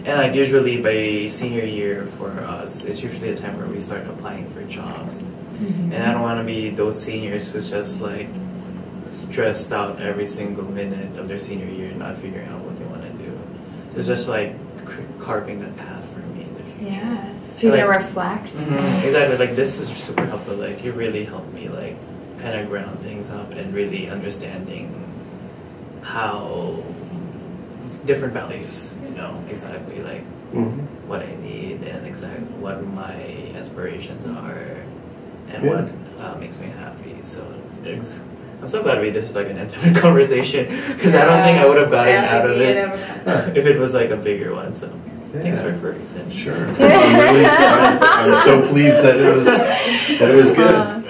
And like usually by senior year for us, it's usually a time where we start applying for jobs. And I don't want to be those seniors who's just like stressed out every single minute of their senior year and not figuring out what they want to do. So it's just like carving that path for me in the future. Yeah. So you like, can reflect. Exactly. Like this is super helpful. Like you really helped me like kind of ground things up and really understanding how different values, you know, exactly like what I need and exactly what my aspirations are and what makes me happy. So I'm so glad we did like an intimate conversation because I don't think I would have gotten out of it if it was like a bigger one. So thanks for Ferguson. Sure. I'm so pleased that it was good.